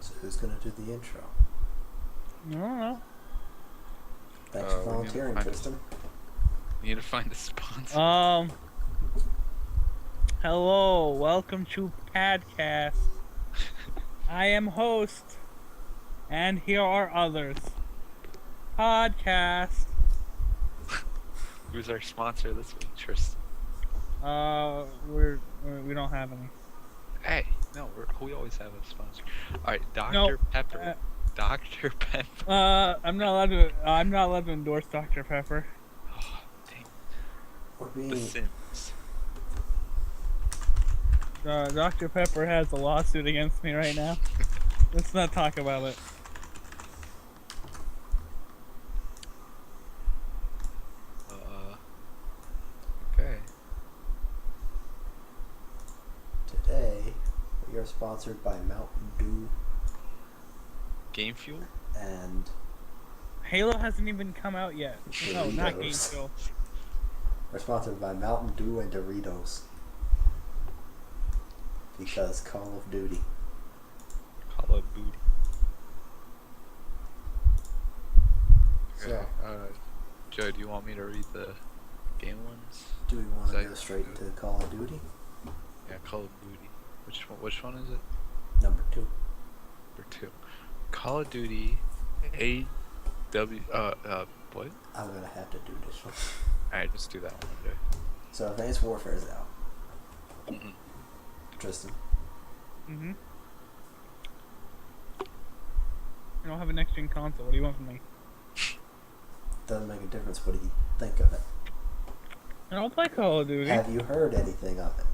So who's gonna do the intro? I don't know. Thanks for volunteering, Tristan. We need to find a sponsor. Hello, welcome to Podcast. I am host, and here are others. Podcast. Who's our sponsor this week, Tristan? We don't have any. Hey, no, we always have a sponsor. All right, Dr. No, Pepper. Dr. Pepper. I'm not allowed to endorse Dr. Pepper. Oh, dang. We're The being Sims. Dr. Pepper has a lawsuit against me right now. Let's not talk about it. Okay. today. We are sponsored by Mountain Dew Game Fuel? and Halo hasn't even come out yet. No, not Game Doritos. Fuel. We're sponsored by Mountain Dew and Doritos. Because Call of Duty. Call of Duty. So, Okay, Joe, do you want me to read the game ones? do we want to Say- go straight to Call of Duty? Yeah, Call of Duty. Which one is it? Number 2. Number 2. Call of Duty what? I'm gonna have to do this one. Alright, just do that one, Joe. So, Advanced Warfare is out. Mhm. Tristan. Mm-hmm. I don't have a next-gen console. What do you want from me? Doesn't make a difference. What do you think of it? I don't play Call of Duty. Have you heard anything of it?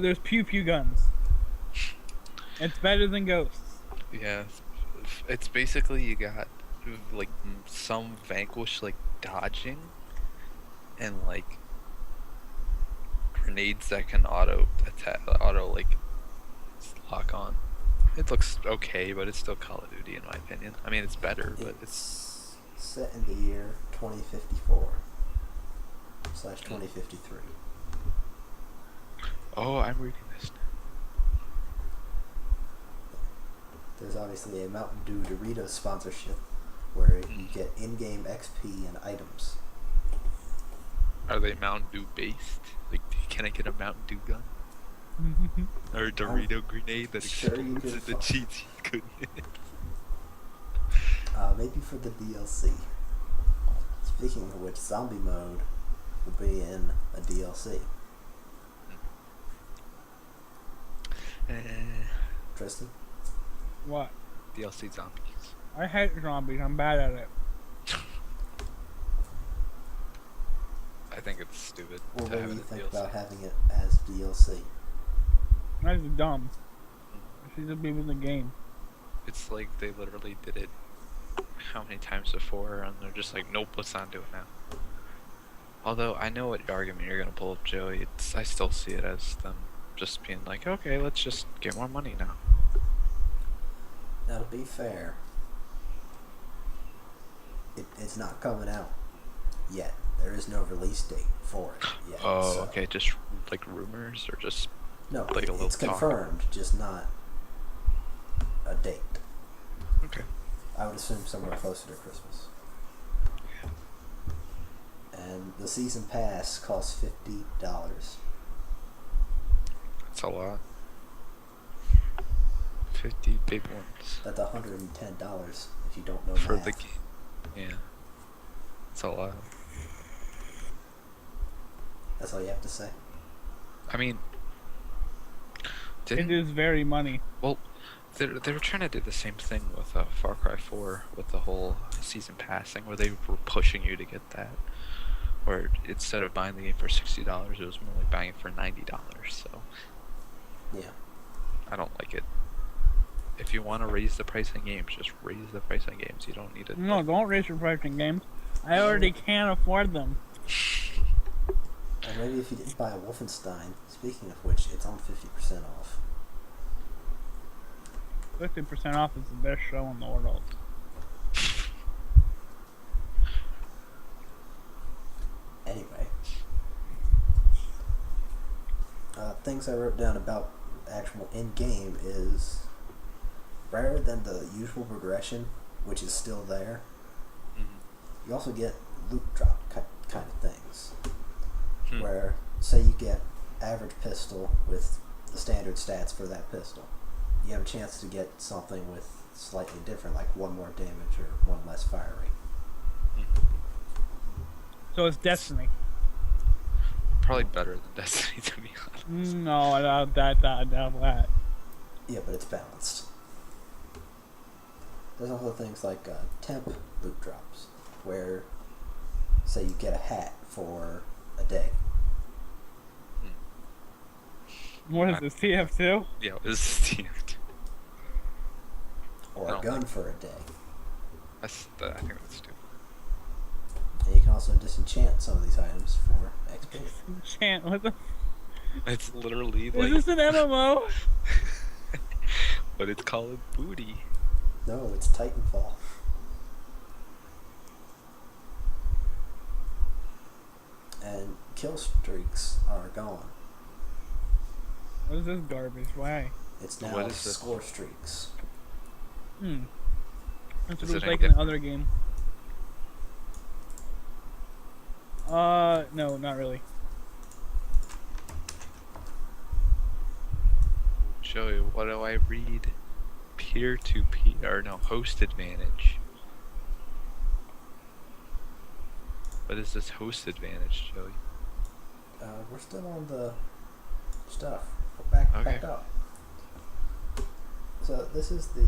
There's pew-pew guns. It's better than Ghosts. Yeah, it's basically you got like some Vanquish like dodging and like grenades that can auto attack, like lock on. It looks okay, but it's still Call of Duty in my opinion. I mean, it's better, but it's set in the year 2054/2053. oh, I'm reading this now. There's obviously a Mountain Dew Doritos sponsorship where you get in-game XP and items. Are they Mountain Dew based? Like, can I get a Mountain Dew gun or a Dorito grenade that sure you explodes in could the cheats goodness? Maybe for the DLC. Speaking of which, zombie mode will be in a DLC. Tristan? What? DLC zombies. I hate zombies. I'm bad at it. I think it's stupid Well, to what have do it you in think DLC. about having it as DLC? That's dumb. It should just be in the game. It's like they literally did it how many times before, and they're just like, nope, let's not do it now. Although I know what argument you're gonna pull up, Joey. I still see it as them just being like, okay, let's just get more money now. Now, to be fair, it's not coming out yet. There is no release date for it yet. Oh, so- okay, just like rumors or just No, like a little it's talk. confirmed, just not a date. Okay. I would assume somewhere closer to Christmas. And the season pass costs $50. That's a lot. 50 big ones That's $110 if you don't know for math. the game. Yeah. It's a lot. That's all you have to say. I mean, It is very money. they were trying to do the same thing with Far Cry 4 with the whole season passing, where they were pushing you to get that. Where instead of buying the game for $60, it was more like buying it for $90. So Yeah. I don't like it. If you want to raise the price on games, just raise the price on games. You don't need it. No, don't raise your price in games. I already can't afford them. Or maybe if you didn't buy a Wolfenstein, speaking of which, it's on 50% off. 50% off is the best show in the world. Anyway. Things I wrote down about actual in-game is rather than the usual progression, which is still there, Mm-hmm. you also get loot drop kind of things. Hmm. Where, say you get average pistol with the standard stats for that pistol, you have a chance to get something with slightly different, like one more damage or one less fire rate. Mm-hmm. So it's Destiny. Probably better than Destiny, to be honest. No, I doubt that. Yeah, but it's balanced. There's also things like temp loot drops, where, say, you get a hat for a day. What is this, TF2? Yeah, this is TF2. Or a gun for a day. I think that's stupid. And you can also disenchant some of these items for XP. Enchant, what the? It's literally Is like. this an MMO? But it's called booty. No, it's Titanfall. And kill streaks are gone. What is this garbage? Why? It's now What is this? score streaks. That's what Is it was it like any in the other game. No, not really. Joey, what do I read? Peer-to-peer, or no, host advantage. What is this host advantage, Joey? We're still on the stuff. Back Okay. up. So this is the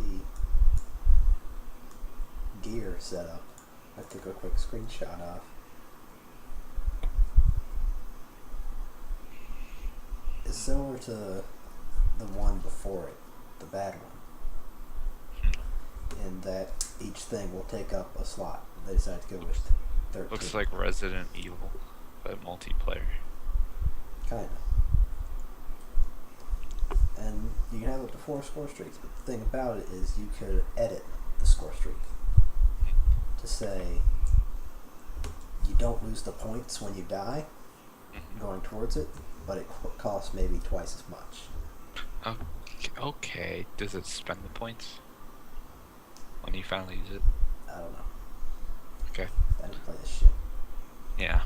gear setup. I took a quick screenshot of. It's similar to the one before it, the bad one, in that each thing will take up a slot. They decided to go with 13. Looks like Resident Evil, but multiplayer. Kinda. And you can have up to 4 score streaks, but the thing about it is you could edit the score streak to say you don't lose the points when you die going towards it, but it costs maybe twice as much. Okay, does it spend the points when you finally use it? I don't know. Okay. I didn't play this shit. Yeah.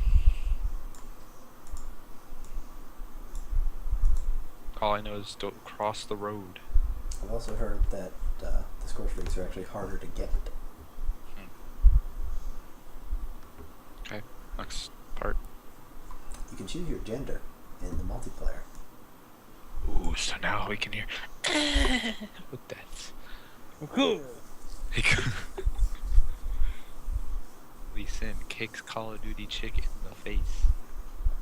All I know is don't cross the road. I've also heard that the score streaks are actually harder to get. Okay, next part. You can choose your gender in the multiplayer. Ooh, so now we can hear with that. Cool. Lee Sin kicks Call of Duty chick in the face.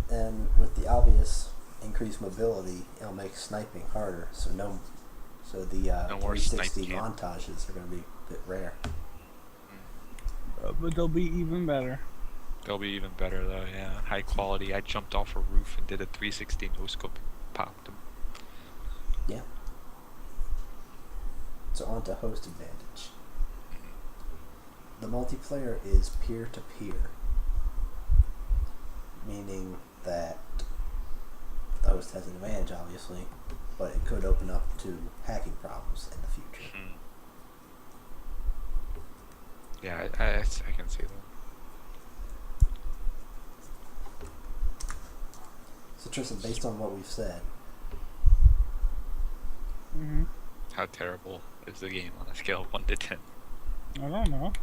And with the obvious increased mobility, it'll make sniping harder. So the No more 360 snipe cam. montages are going to be a bit rare. But they'll be even better. They'll be even better though, yeah. High quality. I jumped off a roof and did a 360 no scope, popped him. Yeah. So on to host advantage. The multiplayer is peer-to-peer, meaning that the host has an advantage, obviously, but it could open up to hacking problems in the future. Yeah, I can see that. So Tristan, based on what we've said, How terrible is the game on a scale of 1 to 10? I don't know.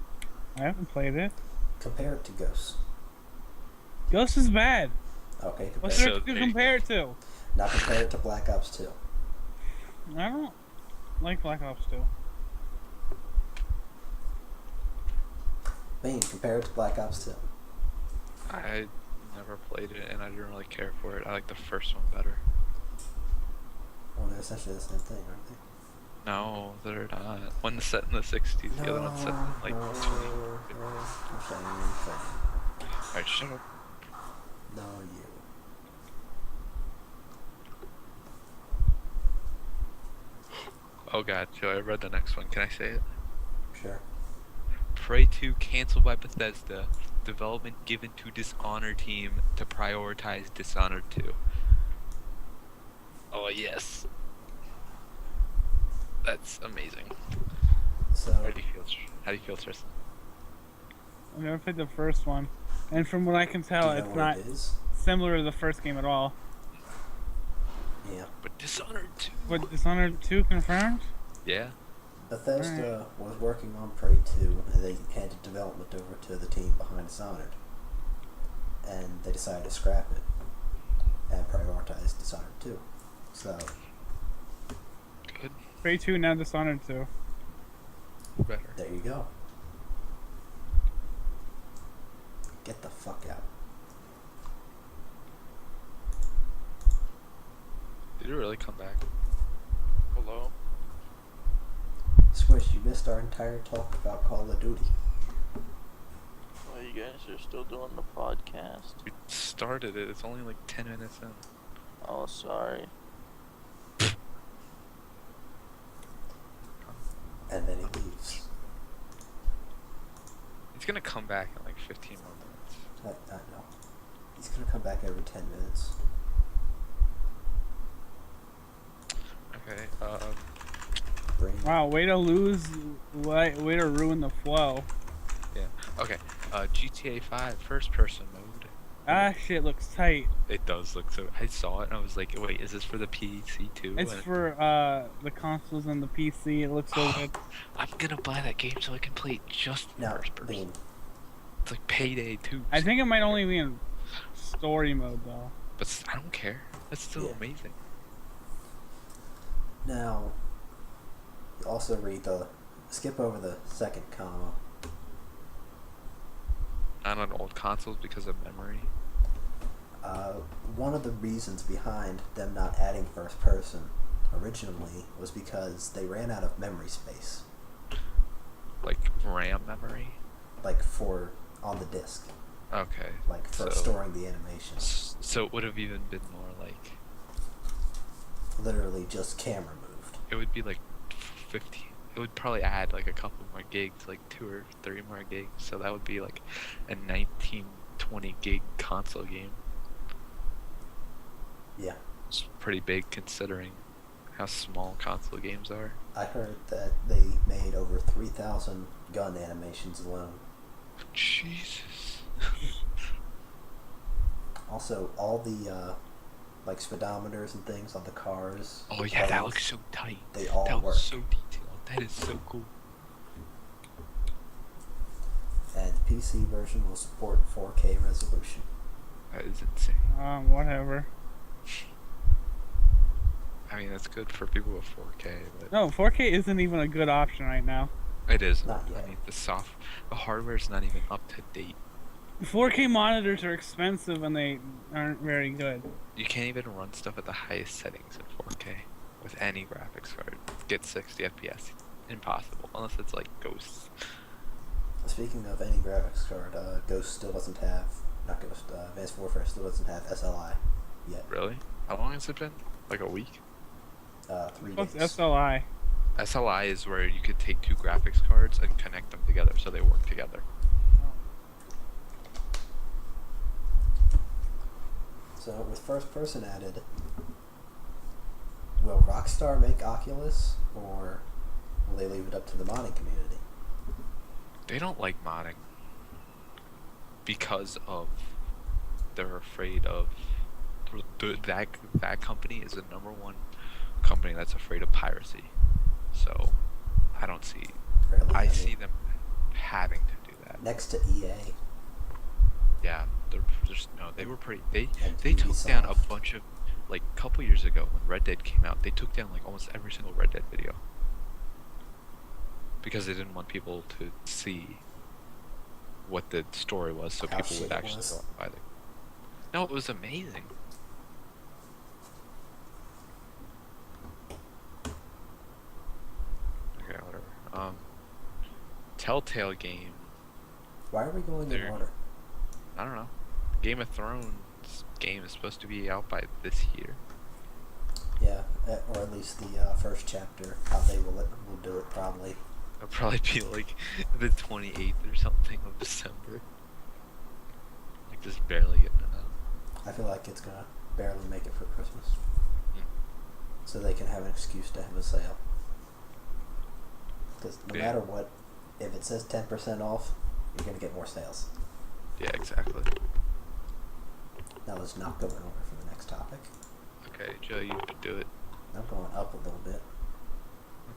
I haven't played it. compare it to Ghost. Ghost is bad. Okay, compare What's it. there So to there you compare it to? Now compare it to Black Ops 2. I don't like Black Ops 2. Bane, compare it to Black Ops 2. I never played it and I didn't really care for it. I like the first one better. Well, they're essentially the same thing, aren't they? No, they're not. One's set in the 60s, the other one's set in like 20. I'm saying. Alright, shut up. No, you. Oh god, Joe, I read the next one. Can I say it? Sure. Prey 2 canceled by Bethesda. Development given to Dishonored team to prioritize Dishonored 2. Oh yes. That's amazing. So How do you feel? How do you feel, Tristan? I've never played the first one, and from what I can do tell, you know it's what not it is? similar to the first game at all. Yeah. But Dishonored 2. But Dishonored 2 confirmed? Yeah. Bethesda was working on Prey 2, and they handed development over to the team behind Dishonored. And they decided to scrap it and prioritize Dishonored 2. So, Good. Prey 2, now Dishonored 2. Better. there you go. Get the fuck out. Did it really come back? Hello? Swish, you missed our entire talk about Call of Duty. Well, you guys are still doing the podcast. We started it. It's only like 10 minutes in. Oh, sorry. And then he leaves. It's gonna come back in like 15 more minutes. I know. He's gonna come back every 10 minutes. Okay. Brain. Wow, way to lose, way to ruin the flow. Okay. GTA 5 first person mode. Ah, shit looks tight. It does look so. I saw it and I was like, wait, is this for the PC too? It's And for the consoles and the PC. It looks so good. I'm gonna buy that game so I can play it just in Now, first person. Bean, It's like Payday 2. I think it might only be in story mode though. But I don't care. That's still Yeah. amazing. now, you also skip over the second comma. Not on old consoles because of memory. One of the reasons behind them not adding first person originally was because they ran out of memory space, Like RAM memory. like on the disc, Okay. like for So- storing the animations. So it would have even been more like, Literally just camera moved. it would be like 15. It would probably add like a couple more gigs, like 2 or 3 more gigs. So that would be like a 19-20 gig console game. Yeah, It's pretty big considering how small console games are. I heard that they made over 3,000 gun animations alone. Jesus. Also, all the like speedometers and things on the cars. Oh yeah, that buttons, looks so tight. They all That work. looks so detailed. That is so cool. And the PC version will support 4K resolution. That is insane. Whatever. I mean, that's good for people with 4K, but No, 4K isn't even a good option right now. it is. Not yet. I mean, the hardware's not even up to date. 4K monitors are expensive and they aren't very good. You can't even run stuff at the highest settings in 4K with any graphics card. Get 60 FPS. Impossible, unless it's like Ghosts. Speaking of any graphics card, Ghost still doesn't have, not Ghost, Advanced Warfare still doesn't have SLI yet. Really? How long has it been? Like a week? 3 What's days. SLI? SLI is where you could take 2 graphics cards and connect them together so they work together. So with first person added, will Rockstar make Oculus, or will they leave it up to the modding community? They don't like modding because of they're afraid of that company is the #1 company that's afraid of piracy. So I don't see. Really? I mean, see them having to do that. next to EA Yeah, they're just no. They were pretty. They and took down a Ubisoft. bunch of like a couple years ago when Red Dead came out. They took down like almost every single Red Dead video because they didn't want people to see what the story was, so How people shit would it actually was. go and buy it. No, it was amazing. Okay, whatever. Telltale game. Why are we going in There. order? I don't know. Game of Thrones game is supposed to be out by this year. Yeah, or at least the first chapter. How they will do it probably. It'll probably be like the 28th or something of December. Like just barely getting it out. I feel like it's gonna barely make it for Christmas, Hmm. so they can have an excuse to have a sale. Because no Yeah. matter what, if it says 10% off, you're going to get more sales. Yeah, exactly. Now let's not go in order for the next topic. Okay, Joe, you could do it. I'm going up a little bit.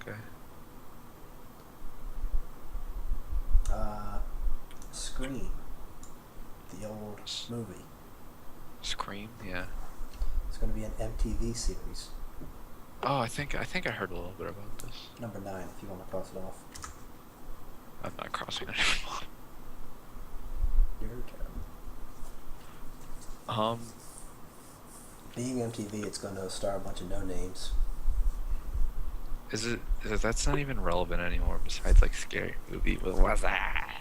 Okay. Scream. The old movie. Scream, yeah. It's going to be an MTV series. Oh, I think I heard a little bit about this. Number 9, if you want to cross it off. I'm not crossing it anymore. You're terrible. Being MTV, it's going to star a bunch of no-names. That's not even relevant anymore besides like scary movie with what's that?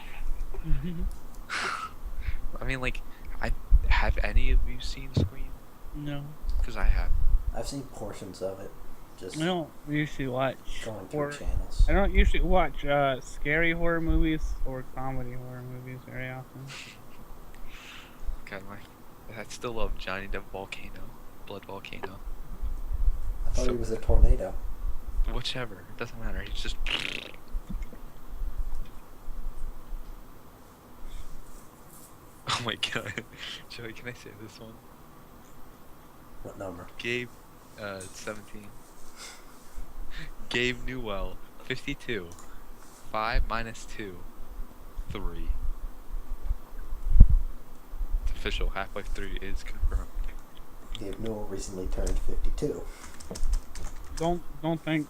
I mean, like, have any of you seen Scream? No. Because I have. I've seen portions of it. Just I don't usually watch going through horror. channels. I don't usually watch scary horror movies or comedy horror movies very often. God, I still love Johnny Depp Volcano, Blood Volcano. I thought So- he was a tornado. Whichever, it doesn't matter. He's just. Oh my god, Joey, can I say this one? What number? Gabe, 17. Gabe Newell, 52. 5 minus 2, 3. It's official. Half-Life 3 is confirmed. Gabe Newell recently turned 52. Don't think.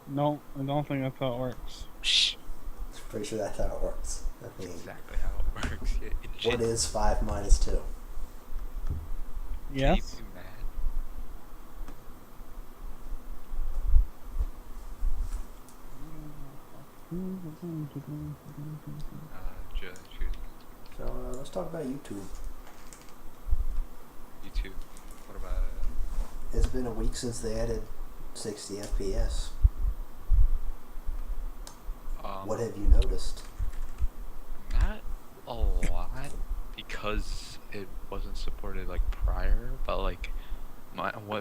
No, I don't think that's how it works. Shh. Pretty sure that's how it works. I That's mean, exactly how it works. Yeah, what is 5 minus 2? Yes. Gabe, you mad? Joe, shoot. So let's talk about YouTube. YouTube. What about It's been a week since they added 60 FPS. What have you noticed? Not a lot, because it wasn't supported like prior, but like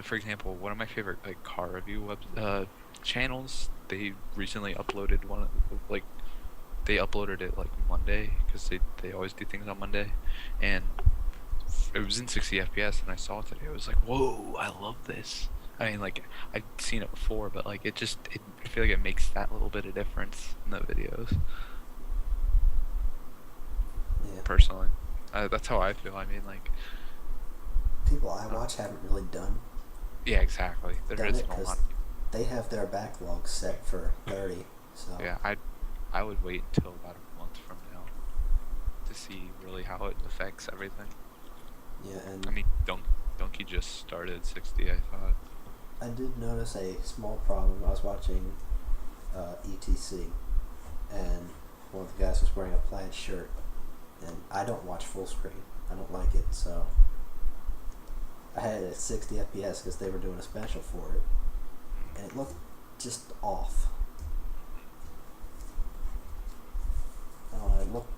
for example, one of my favorite like car review channels, they recently uploaded they uploaded it like Monday, because they always do things on Monday, and it was in 60 FPS, and I saw it today. I was like, whoa, I love this. I mean, like, I'd seen it before, but like I feel like it makes that little bit of difference in the videos. Yeah. Personally, that's how I feel. I mean, like, People I watch haven't really done yeah, exactly. There Done isn't it a 'cause lot. they have their backlog set for 30. So Yeah, I would wait until about a month from now to see really how it affects everything. yeah, and I mean, Donkey just started 60, I thought. I did notice a small problem. I was watching ETC, and one of the guys was wearing a plaid shirt, and I don't watch full screen. I don't like it, so I had it at 60 FPS because they were doing a special for it, and it looked just off. I don't know, it looked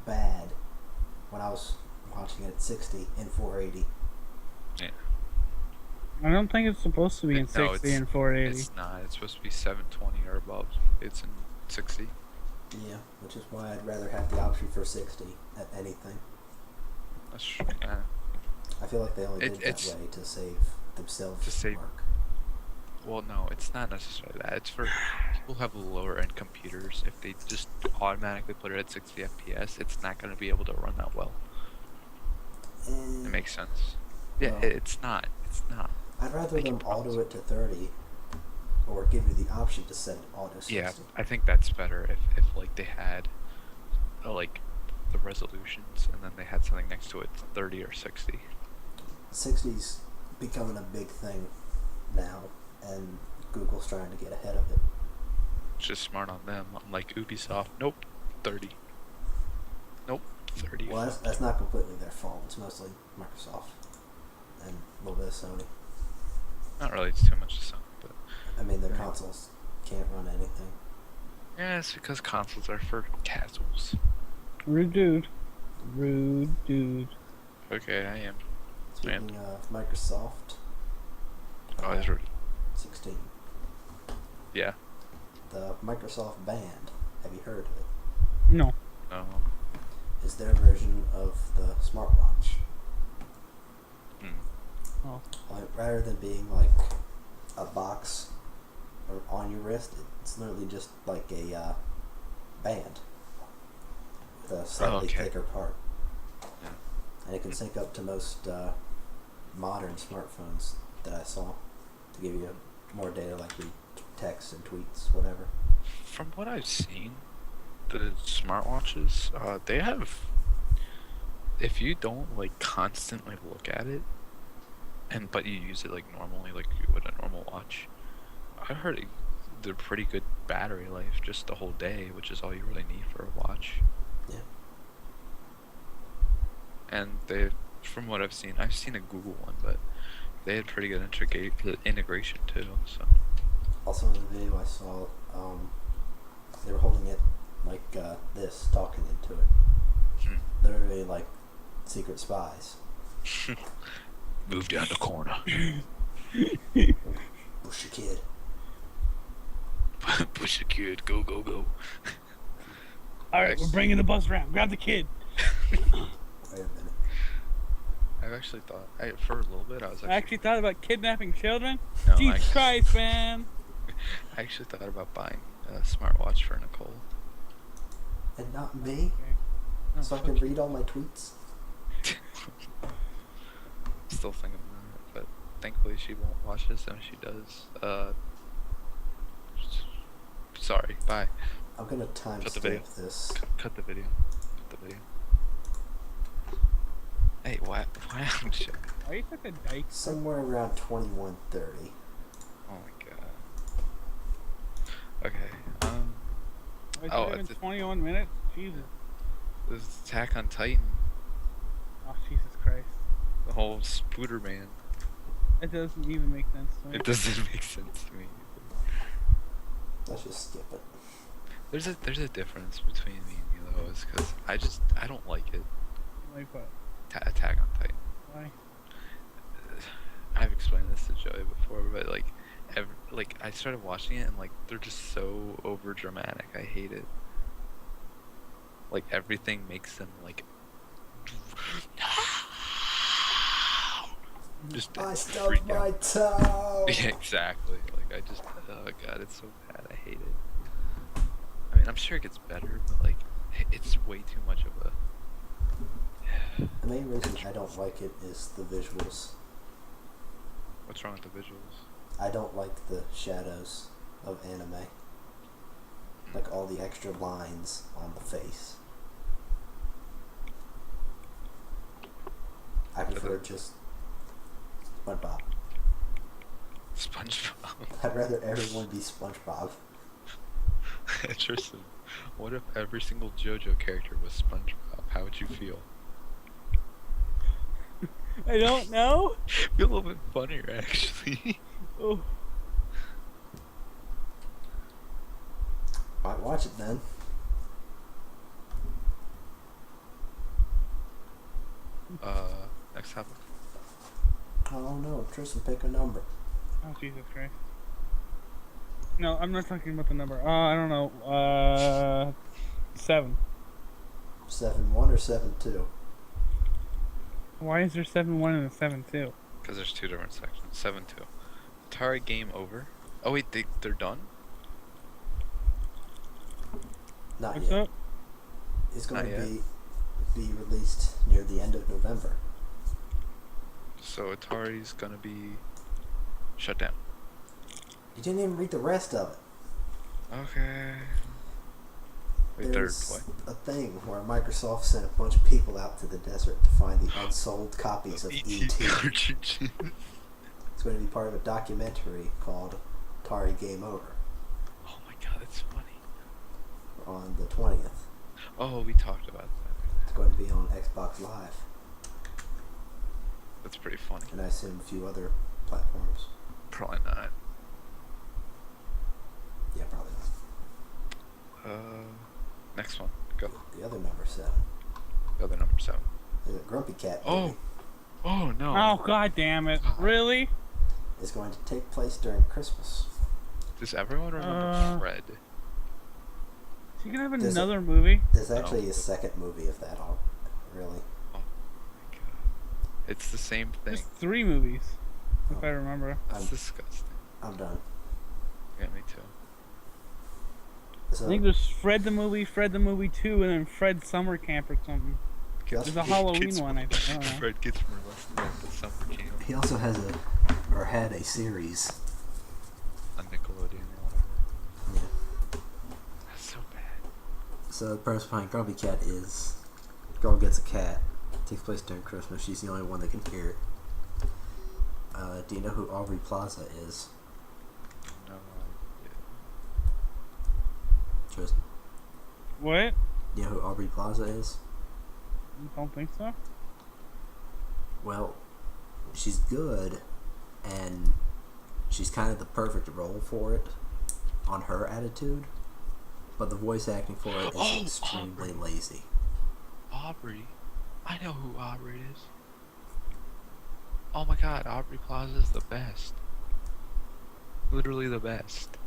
bad when I was watching it at 60 in 480. I don't think it's supposed to be in 60 it's- and 480. It's not. It's supposed to be 720 or above. It's in 60. Yeah, which is why I'd rather have the option for 60 at anything. That's true. I feel like they only did It's- that way to save themselves To save- work. Well, no, it's not necessarily that. It's for people who have lower end computers. If they just automatically put it at 60 FPS, it's not going to be able to run that well. And It makes sense. Yeah, Well- it's not. It's not. I'd rather Make them it promise. auto it to 30, or give you the option to set it auto 60. Yeah, I think that's better if like they had like the resolutions and then they had something next to it 30 or 60. 60's becoming a big thing now, and Google's trying to get ahead of it. It's just smart on them. Unlike Ubisoft, nope, 30. Nope, 30. Well, that's not completely their fault. It's mostly Microsoft and a little bit of Sony. Not really, it's too much to some, but I mean, their Right. consoles can't run anything. yeah, it's because consoles are for casuals. Rude dude. Rude dude. Okay, I am. Speaking of Microsoft, Oh, it's rude. 16. Yeah. the Microsoft Band. Have you heard of it? No. No. Is their version of the smartwatch. Oh. Like, rather than being like a box or on your wrist, it's literally just like a band with a slightly okay. thicker part. Yeah. And it can sync up to most modern smartphones that I saw to give you more data, like read texts and tweets, whatever. From what I've seen, the smartwatches, they have. If you don't like constantly look at it, but you use it like normally, like you would a normal watch, I heard they're pretty good battery life, just the whole day, which is all you really need for a watch. Yeah. And they, from what I've seen a Google one, but they had pretty good integration too. So. Also in the video I saw, they were holding it like this, talking into it. Literally like secret spies. Move down the corner. Push your kid. Push the kid. Go, go, go. All right, we're bringing the bus around. Grab the kid. Wait a minute. I've actually thought, for a little bit, I was I actually thought about kidnapping children. No, Jesus Christ, man. I actually thought about buying a smartwatch for Nicole. And not me? No, So I can read all my tweets? Still thinking about it, but thankfully she won't watch this, and if she does, sorry, bye. I'm gonna Cut the video. timestamp this. Cut the video. Cut the video. Hey, why I'm shit. Why are you such a dyke? Somewhere around 21:30. Oh my god. Okay, It's Oh, been it's a- 21 minutes? Jesus. this is Attack on Titan, Oh, Jesus Christ. the whole Spooder Man. It doesn't even make sense to me. It doesn't make sense to me. Let's just skip it. There's a difference between me and you though, is because I don't like it. Like what? Attack on Titan. Why? I've explained this to Joey before, but like, I started watching it and like they're just so over dramatic. I hate it. Like everything makes them like. Just I freak stubbed my out. toe! Yeah, exactly. Like I just, oh god, it's so bad. I hate it. I mean, I'm sure it gets better, but like, it's way too much of a. The main reason I don't like it is the visuals. What's wrong with the visuals? I don't like the shadows of anime. Like all the extra lines on the face. I prefer just SpongeBob. SpongeBob. I'd rather everyone be SpongeBob. Tristan, what if every single JoJo character was SpongeBob? How would you feel? I don't know. Be a little bit funnier, actually. Oh. Might watch it then. Next topic. Oh no, Tristan, pick a number. Oh, Jesus Christ. No, I'm not talking about the number. I don't know. 7. 7-1 or 7-2? Why is there 7-1 and a 7-2? Because there's two different sections. 7-2. Atari game over. Oh wait, they're done? Not What's yet. up? It's going Not to be released near the end of November. So Atari's gonna be shut down. You didn't even read the rest of it. Okay. Wait, There's a thing where Microsoft sent a bunch of people out to the desert to find the unsold copies of E.T. cartridges. It's going to be part of a documentary called Atari Game Over Oh my god, that's funny. on the 20th. Oh, we talked about that. It's going to be on Xbox Live, That's pretty funny. and I assume a few other platforms. Probably not. Yeah, probably not. Next one. Go. The other number 7 The other number 7. is a Grumpy Cat Oh. movie. Oh no. Oh, god damn it. God. Really? It's going to take place during Christmas. Does everyone remember Fred? Is he gonna have There's another movie? There's actually a second movie of that. All really. Oh my god. It's the same thing. There's 3 movies, if Oh. I remember. It's disgusting. I'm done. Yeah, me too. So I think there's Fred the movie 2, and then Fred Summer Camp or something. He There's also, a Halloween one, I think. I don't know. Fred gets molested at the summer camp he also has had a series. on Nickelodeon or whatever. Yeah. That's so bad. So the person behind Grumpy Cat is girl gets a cat. Takes place during Christmas. She's the only one that can hear it. Do you know who Aubrey Plaza is? No, Tristan. What? Do you know who Aubrey Plaza is? Don't think so. Well, she's good, and she's kind of the perfect role for it on her attitude, but the voice acting for it is extremely lazy. Aubrey. I know who Aubrey is. Oh my god, Aubrey Plaza is the best. Literally the best.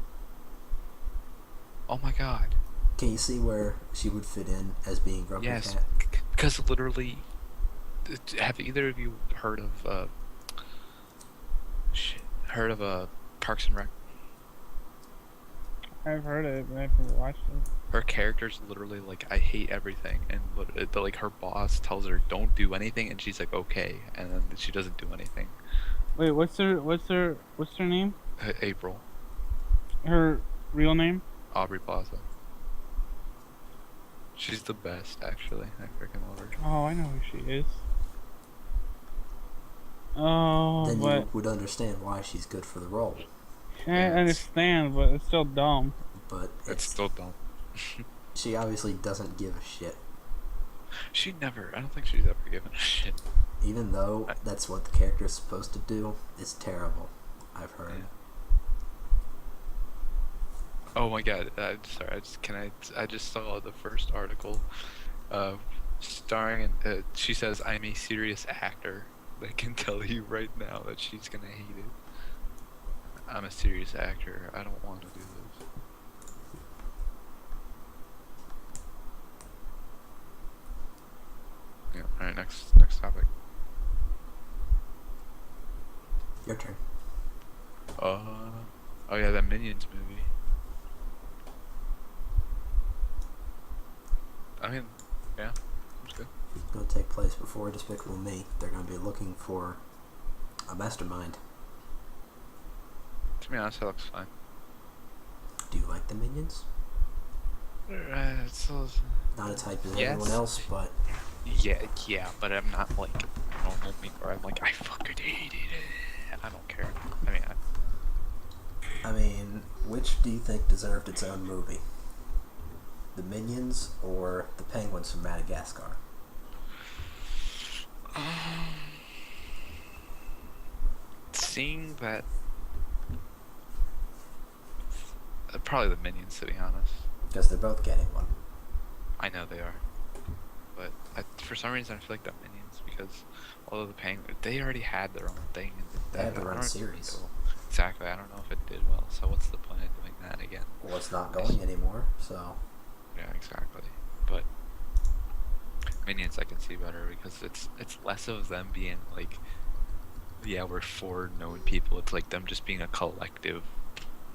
Oh my god. Can you see where she would fit in as being Grumpy Yes, Cat? because literally, have either of you heard of Parks and Rec? I've heard it, but I've never watched it. Her character's literally like, I hate everything, and like her boss tells her don't do anything, and she's like okay, and then she doesn't do anything. Wait, what's her name? April, Her real name? Aubrey Plaza. She's the best, actually. I freaking love her. Oh, I know who she is. Oh, Then but you would understand why she's good for the role. I Yeah, understand, but it's still dumb. But It's still dumb. she obviously doesn't give a shit. I don't think she's ever given a shit. Even though that's what the character is supposed to do, it's terrible. I've heard. Yeah. Oh my god, sorry, I just saw the first article, starring, she says, I'm a serious actor. I can tell you right now that she's gonna hate it. I'm a serious actor, I don't want to do this. Yeah, alright, next topic. Your turn. Oh yeah, that Minions movie. I mean, yeah, it's good. It's going to take place before Despicable Me. They're going to be looking for a mastermind. To be honest, that looks fine. Do you like the Minions? Not as hype as Yes. everyone else, but Yeah, but I'm not like a normal me where I'm like, I fucking hated it. I don't care. I mean, which do you think deserved its own movie? The Minions or the Penguins from Madagascar? Seeing that, probably the Minions, to be honest. Because they're both getting one. I know they are, but for some reason I feel like the Minions, because although the Penguins, they already had their own thing. And They had their I own don't series. know. Exactly. I don't know if it did well. So what's the point of doing that again? Well, it's not going anymore, so... Yeah, exactly. But Minions I can see better because it's less of them being like, yeah, we're 4 known people. It's like them just being a collective,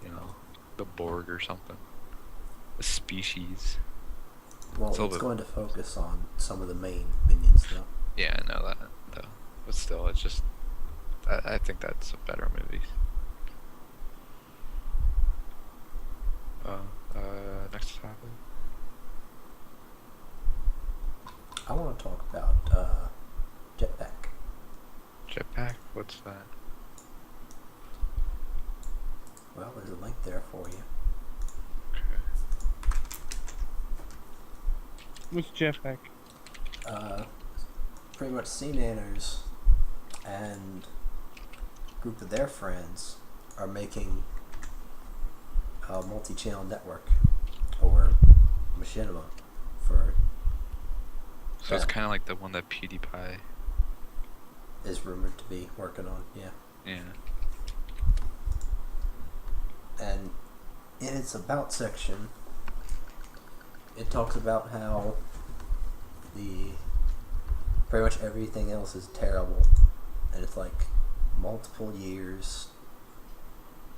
you know, the Borg or something, a species. Well, So it's the- going to focus on some of the main Minions, though. Yeah, I know that though, but still, it's just I think that's a better movie. Next topic. I want to talk about Jetpack. Jetpack? What's that? Well, there's a link there for you. Okay. What's Jetpack? Pretty much C-Nanners and a group of their friends are making a multi-channel network, or machinima, for So it's that kind of like the one that PewDiePie. is rumored to be working on, yeah. Yeah. And in its about section, it talks about how the pretty much everything else is terrible, and it's like multiple years.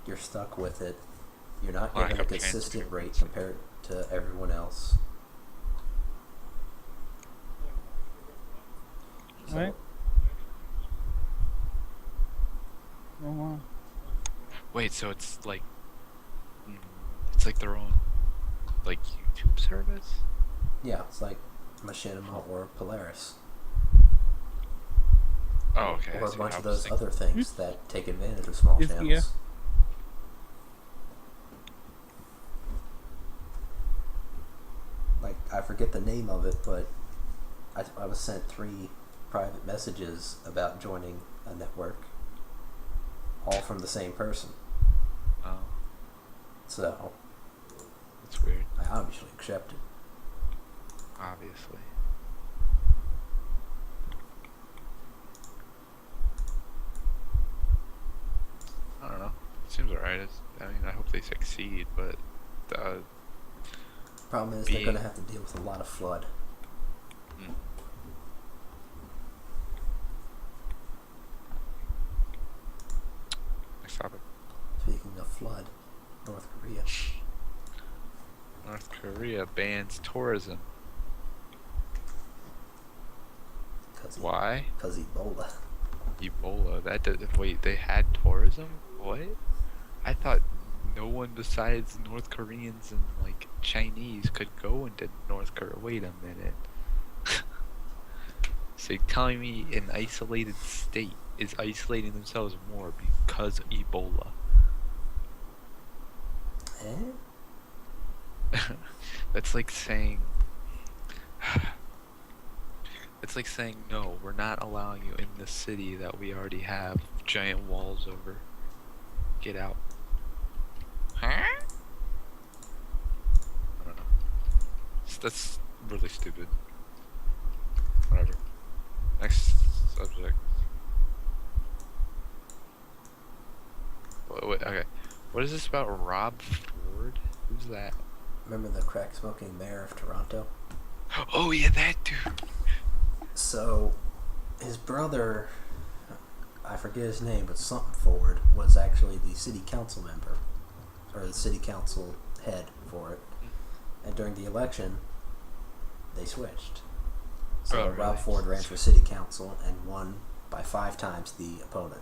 You're stuck with it. You're not Lack getting a of consistent rate transparency. compared to everyone else. So, Right. Oh wow. Wait, so it's like their own like YouTube service? yeah, it's like Machinima or Polaris. Oh, okay. I Or a see. bunch I of was those other things that take advantage of small Yes, channels. yeah. Like, I forget the name of it, but I was sent 3 private messages about joining a network, all from the same person. Oh, So, that's weird. I obviously accepted. Obviously. I don't know. Seems alright. I mean, I hope they succeed, but Problem is, they're Being- going to have to deal with a lot of flood. mm. Next topic. Speaking of flood, North Korea. North Korea bans tourism. Why? Because Ebola. Ebola. That does. Wait, they had tourism? What? I thought no one besides North Koreans and like Chinese could go into North Korea. Wait a minute. So you're telling me an isolated state is isolating themselves more because of Ebola? Eh? That's like saying. It's like saying no, we're not allowing you in the city that we already have giant walls over. Get out. Huh? I don't know. That's really stupid. Whatever. Next subject. Wait, okay. What is this about Rob Ford? Who's that? Remember the crack-smoking mayor of Toronto? Oh yeah, that dude. So, his brother, I forget his name, but something Ford, was actually the city council member, or the city council head for it. And during the election, they switched. So Oh, really? Rob Ford ran for city council and won by 5 times the opponent.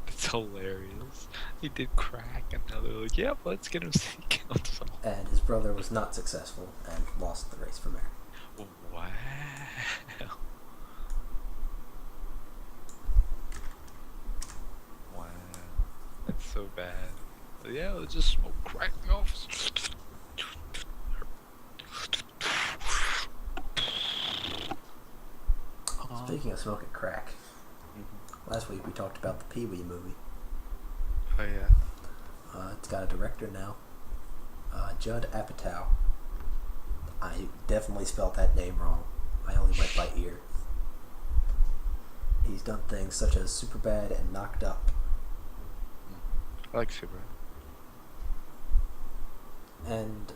It's hilarious. He did crack, and now they're like, "Yep, let's get him city council." And his brother was not successful and lost the race for mayor. Wow. Wow. That's so bad. But yeah, let's just smoke crack in the office. Speaking of smoking crack, Mhm. last week we talked about the Pee-wee movie. Oh yeah. It's got a director now, Judd Apatow. I definitely spelled that name wrong. I only went by ear. He's done things such as Superbad and Knocked Up. I like Super. And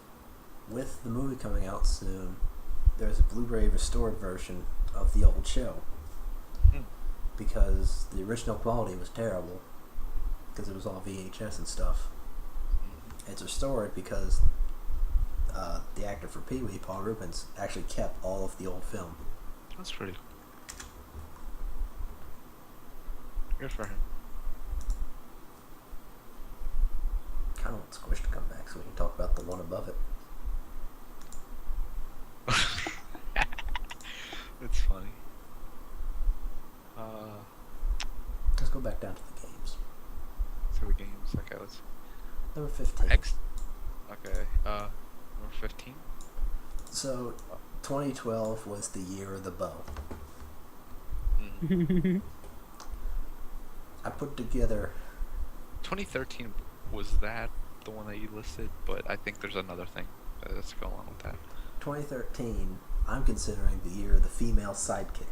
with the movie coming out soon, there's a Blu-ray restored version of the old show. Hmm. Because the original quality was terrible, because it was all VHS and stuff. It's restored because the actor for Pee-wee, Paul Rubens, actually kept all of the old film. That's pretty cool. Good for him. Kind of want Squish to come back so we can talk about the one above it. That's funny. Let's go back down to the games. So the games. Okay, let's. Number 15. Next. Okay. Number 15. So, 2012 was the year of the bow. I put together 2013 was that the one that you listed, but I think there's another thing that's going on with that. 2013. I'm considering the year of the female sidekick.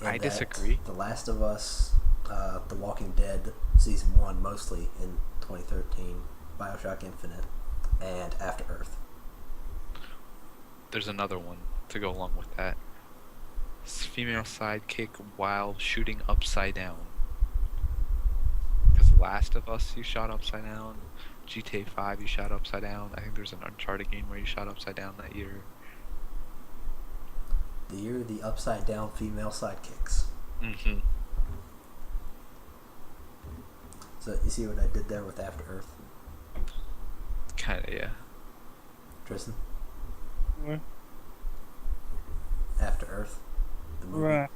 In I that disagree. The Last of Us, The Walking Dead, season 1 mostly in 2013. Bioshock Infinite, and After Earth. There's another one to go along with that. Female sidekick while shooting upside down. Because Last of Us, you shot upside down. GTA 5, you shot upside down. I think there's an Uncharted game where you shot upside down that year. The year of the upside down female sidekicks. Mm-hmm. So you see what I did there with After Earth, Kinda, yeah. Tristan? What? After Earth, the movie, Right.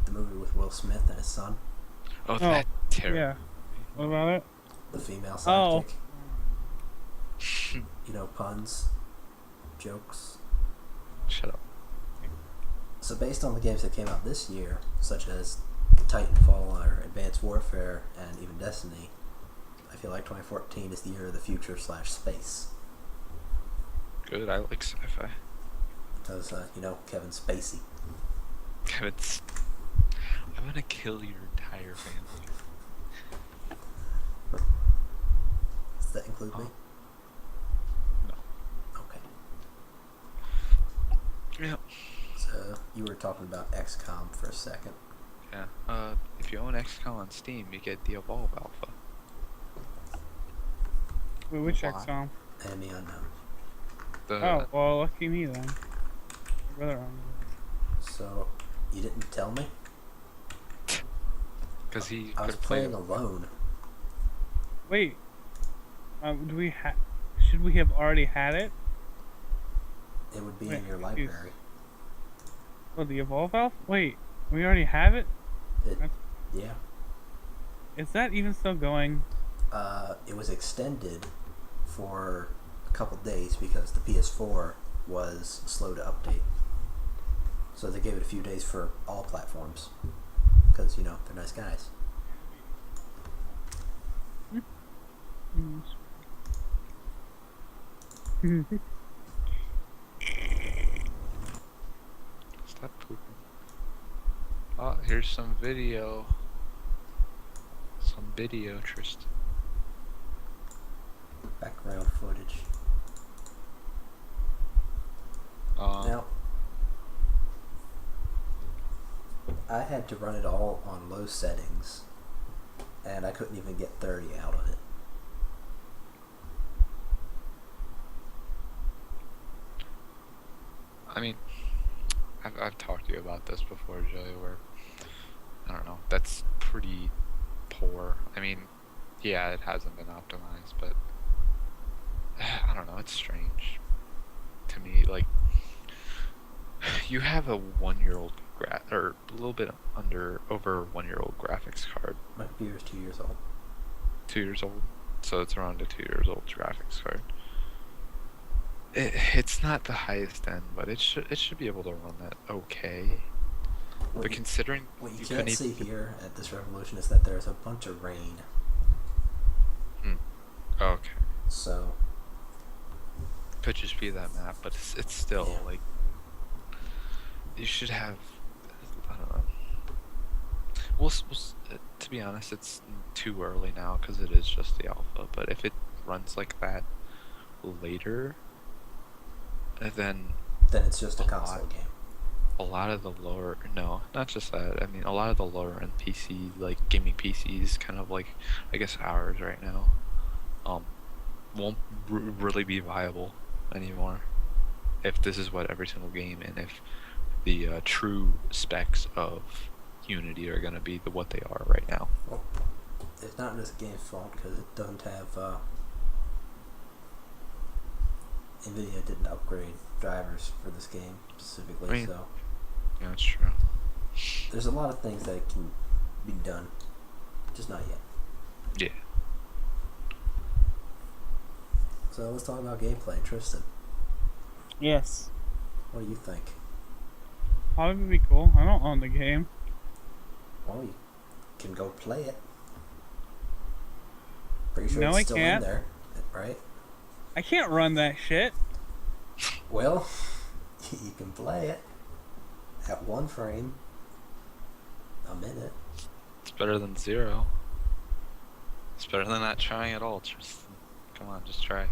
the movie with Will Smith and his son, Oh, that's terrible. Yeah. What about it? the female Oh. sidekick. You know, puns, jokes. Shut up. So based on the games that came out this year, such as Titanfall or Advanced Warfare and even Destiny, I feel like 2014 is the year of the future / space. Good, I like sci-fi. Because, you know, Kevin Spacey. Kevin's... I'm gonna kill your entire family. Does that include me? No. Okay. Yeah. So, you were talking about XCOM for a second. Yeah. If you own XCOM on Steam, you get the Evolve Alpha. Wait, which Why? XCOM? Enemy Unknown. Oh, well, lucky me then. My brother owned it. So, you didn't tell me? Because he I was could play playing alone. Wait. Do we should we have already had it? It would be Wait, in your excuse- library. Oh, the Evolve Elf? Wait, we already have it? Yeah. Is that even still going? It was extended for a couple days because the PS4 was slow to update. So they gave it a few days for all platforms. Because, you know, they're nice guys. Stop pooping. Oh, here's some video. Some video, Tristan. Background footage. Now, I had to run it all on low settings, and I couldn't even get 30 out of it. I mean, I've talked to you about this before, Joey, where, I don't know, that's pretty poor. I mean, yeah, it hasn't been optimized, but, I don't know, it's strange to me. Like, you have a 1-year-old or a little bit over 1-year-old graphics card. My computer's 2 years old. 2 years old, so it's around a 2 years old graphics card. It's not the highest end, but it should be able to run that okay. But considering What you couldn't can't see even- here at this revolution is that there's a bunch of rain. Okay, So, could just be that map, but it's still Yeah. like you should have. I don't know. To be honest, it's too early now because it is just the alpha. But if it runs like that later, then then it's just a A console lot. game. a lot of the lower not just that. I mean, a lot of the lower end PC, like gaming PCs, kind of like I guess ours right now, won't really be viable anymore if this is what every single game, and if the true specs of Unity are gonna be what they are right now. Well, it's not just the game's fault because it doesn't have. NVIDIA didn't upgrade drivers for this game specifically, I mean- so Yeah, that's true. there's a lot of things that can be done, just not yet. Yeah. So let's talk about gameplay. Tristan, Yes. what do you think? Probably be cool. I don't own the game. Well, you can go play it. Pretty sure No, it's I still can't. in there, right? I can't run that shit. Well, you can play it at 1 frame a minute. It's better than 0. It's better than not trying at all, Tristan. Come on, just try.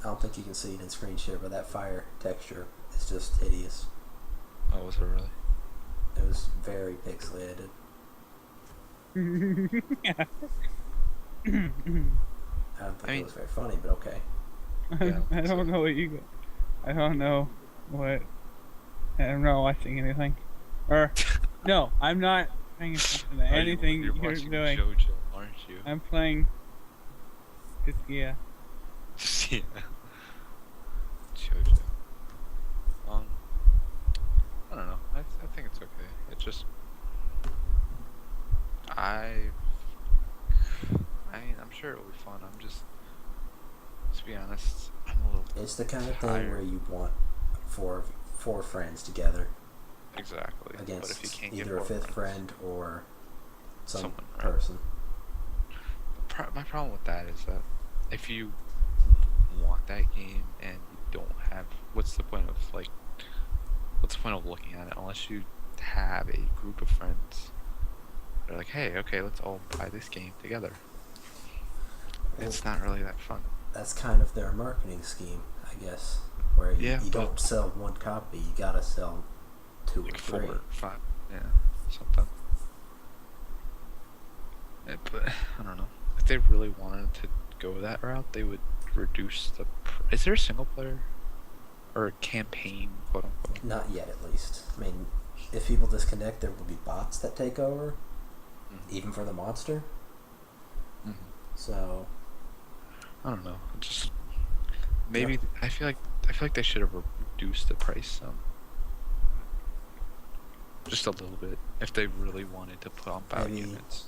I don't think you can see it in screen share, but that fire texture is just hideous. Oh, was it really? It was very pixelated. Yeah. I don't think I it mean- was very funny, but okay. Yeah, I don't know what you got. I don't know what. I'm not watching anything. Or, no, I'm not paying attention to anything you're you're watching doing. JoJo, aren't you? I'm playing. Yeah. Yeah. JoJo. I don't know. I think it's okay. It just. I mean, I'm sure it'll be fun. I'm just. To be honest, I'm a little. It's the kind of thing tired. where you want four friends together Exactly. But if you against can't either get a four fifth friends- friend or some Someone, right? person. My problem with that is that if you want that game and you don't have, what's the point of looking at it unless you have a group of friends? They're like, hey, okay, let's all buy this game together. It's not really that fun. That's kind of their marketing scheme, I guess. Where you, Yeah, you don't but- sell one copy, you gotta sell 2 or Like 3. 4 or 5, yeah, something. But I don't know. If they really wanted to go that route, they would reduce the. Is there a single player or a campaign, quote unquote? Not yet, at least. I mean, if people disconnect, there will be bots that take over, even for the monster. Mhm. So, I don't know. Just maybe I feel like they should have reduced the price some. Just a little bit, if they really wanted to put on value Maybe- units.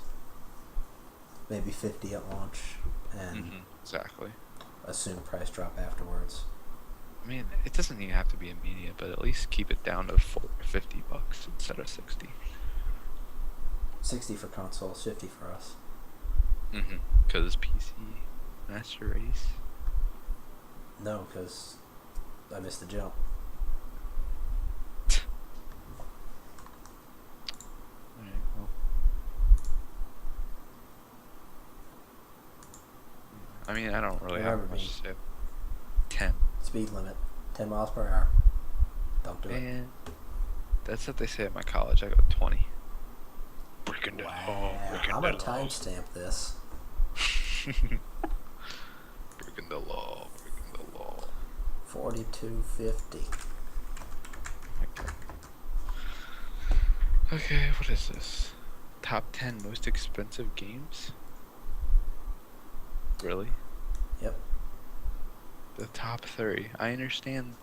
maybe 50 at launch, and Exactly. assume price drop afterwards. I mean, it doesn't even have to be immediate, but at least keep it down to $50 instead of 60. 60 for consoles, 50 for us. Because PC Master Race. No, because I missed the jump. Alright, well. I mean, I don't really have Remember much me. to say. 10. Speed limit, 10 miles per hour. Don't do it. Man, that's what they say at my college. I got 20. Breaking the law. Wow, Breaking I'm the gonna timestamp this. Breaking the law. Breaking the law. 4250. Okay, what is this? Top 10 most expensive games? Really? Yep. The top 3. I understand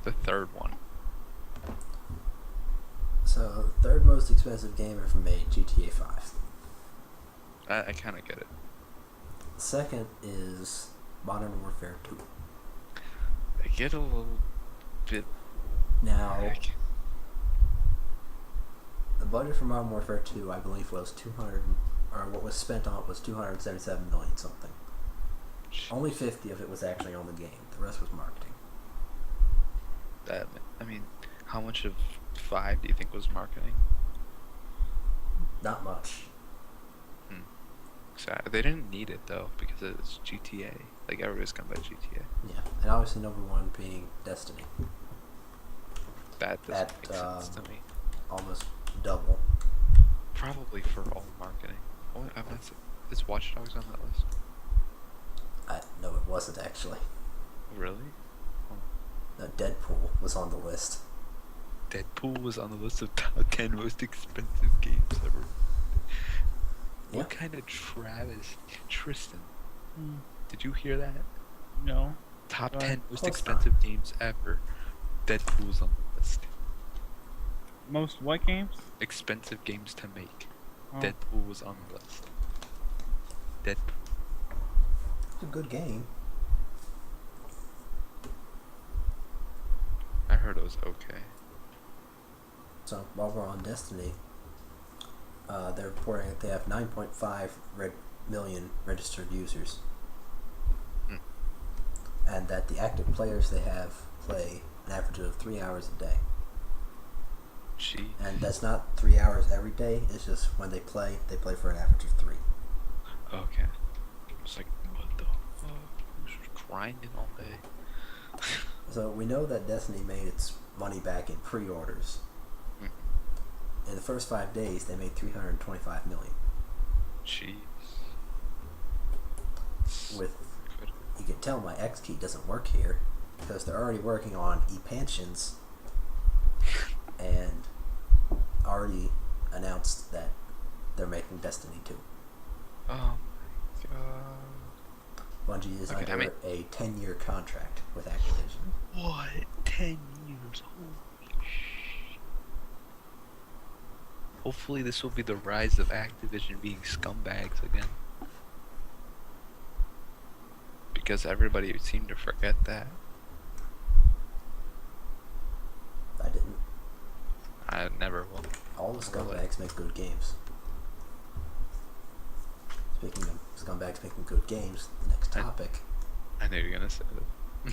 the third one. So, third most expensive game ever made, GTA 5. I kind of get it. Second is Modern Warfare 2. I get a little bit. Now, Heck. the budget for Modern Warfare 2, I believe, was 200, or what was spent on it was 277 million something. Only 50 of it was actually on the game. The rest was marketing. I mean, how much of 5 do you think was marketing? Not much. They didn't need it though because it's GTA. Like everybody's gonna buy GTA. Yeah, and obviously number one being Destiny. That doesn't At, make sense to me. Almost double. Probably for all marketing. Oh, I'm not. Is Watch Dogs on that list? No, it wasn't actually. Really? No, Deadpool was on the list. Deadpool was on the list of top 10 most expensive games ever. Yeah. What kind of Tristan? Did you hear that? No. Top Right. 10 most Close expensive games ever. Deadpool's on the list. Most what games? Expensive games to make. Oh. Deadpool was on the list. Deadpool. It's a good game. I heard it was okay. So while we're on Destiny, they're reporting that they have 9.5 million registered users, and that the active players they have play an average of 3 hours a day. Gee. And that's not 3 hours every day. It's just when they play for an average of 3. Okay. It's like, what the fuck? Who's grinding all day? So we know that Destiny made its money back in pre-orders. Mhm. In the first 5 days, they made 325 million. Jeez. With Good. you can tell my X key doesn't work here because they're already working on e-pensions and already announced that they're making Destiny 2. Oh my god. Bungie is Okay, under a 10-year contract with Activision. What? 10 years? Holy shit. Hopefully this will be the rise of Activision being scumbags again. Because everybody seemed to forget that. I didn't. I never will. All the scumbags make good games. Speaking of scumbags making good games, the next topic. I knew you were gonna say that.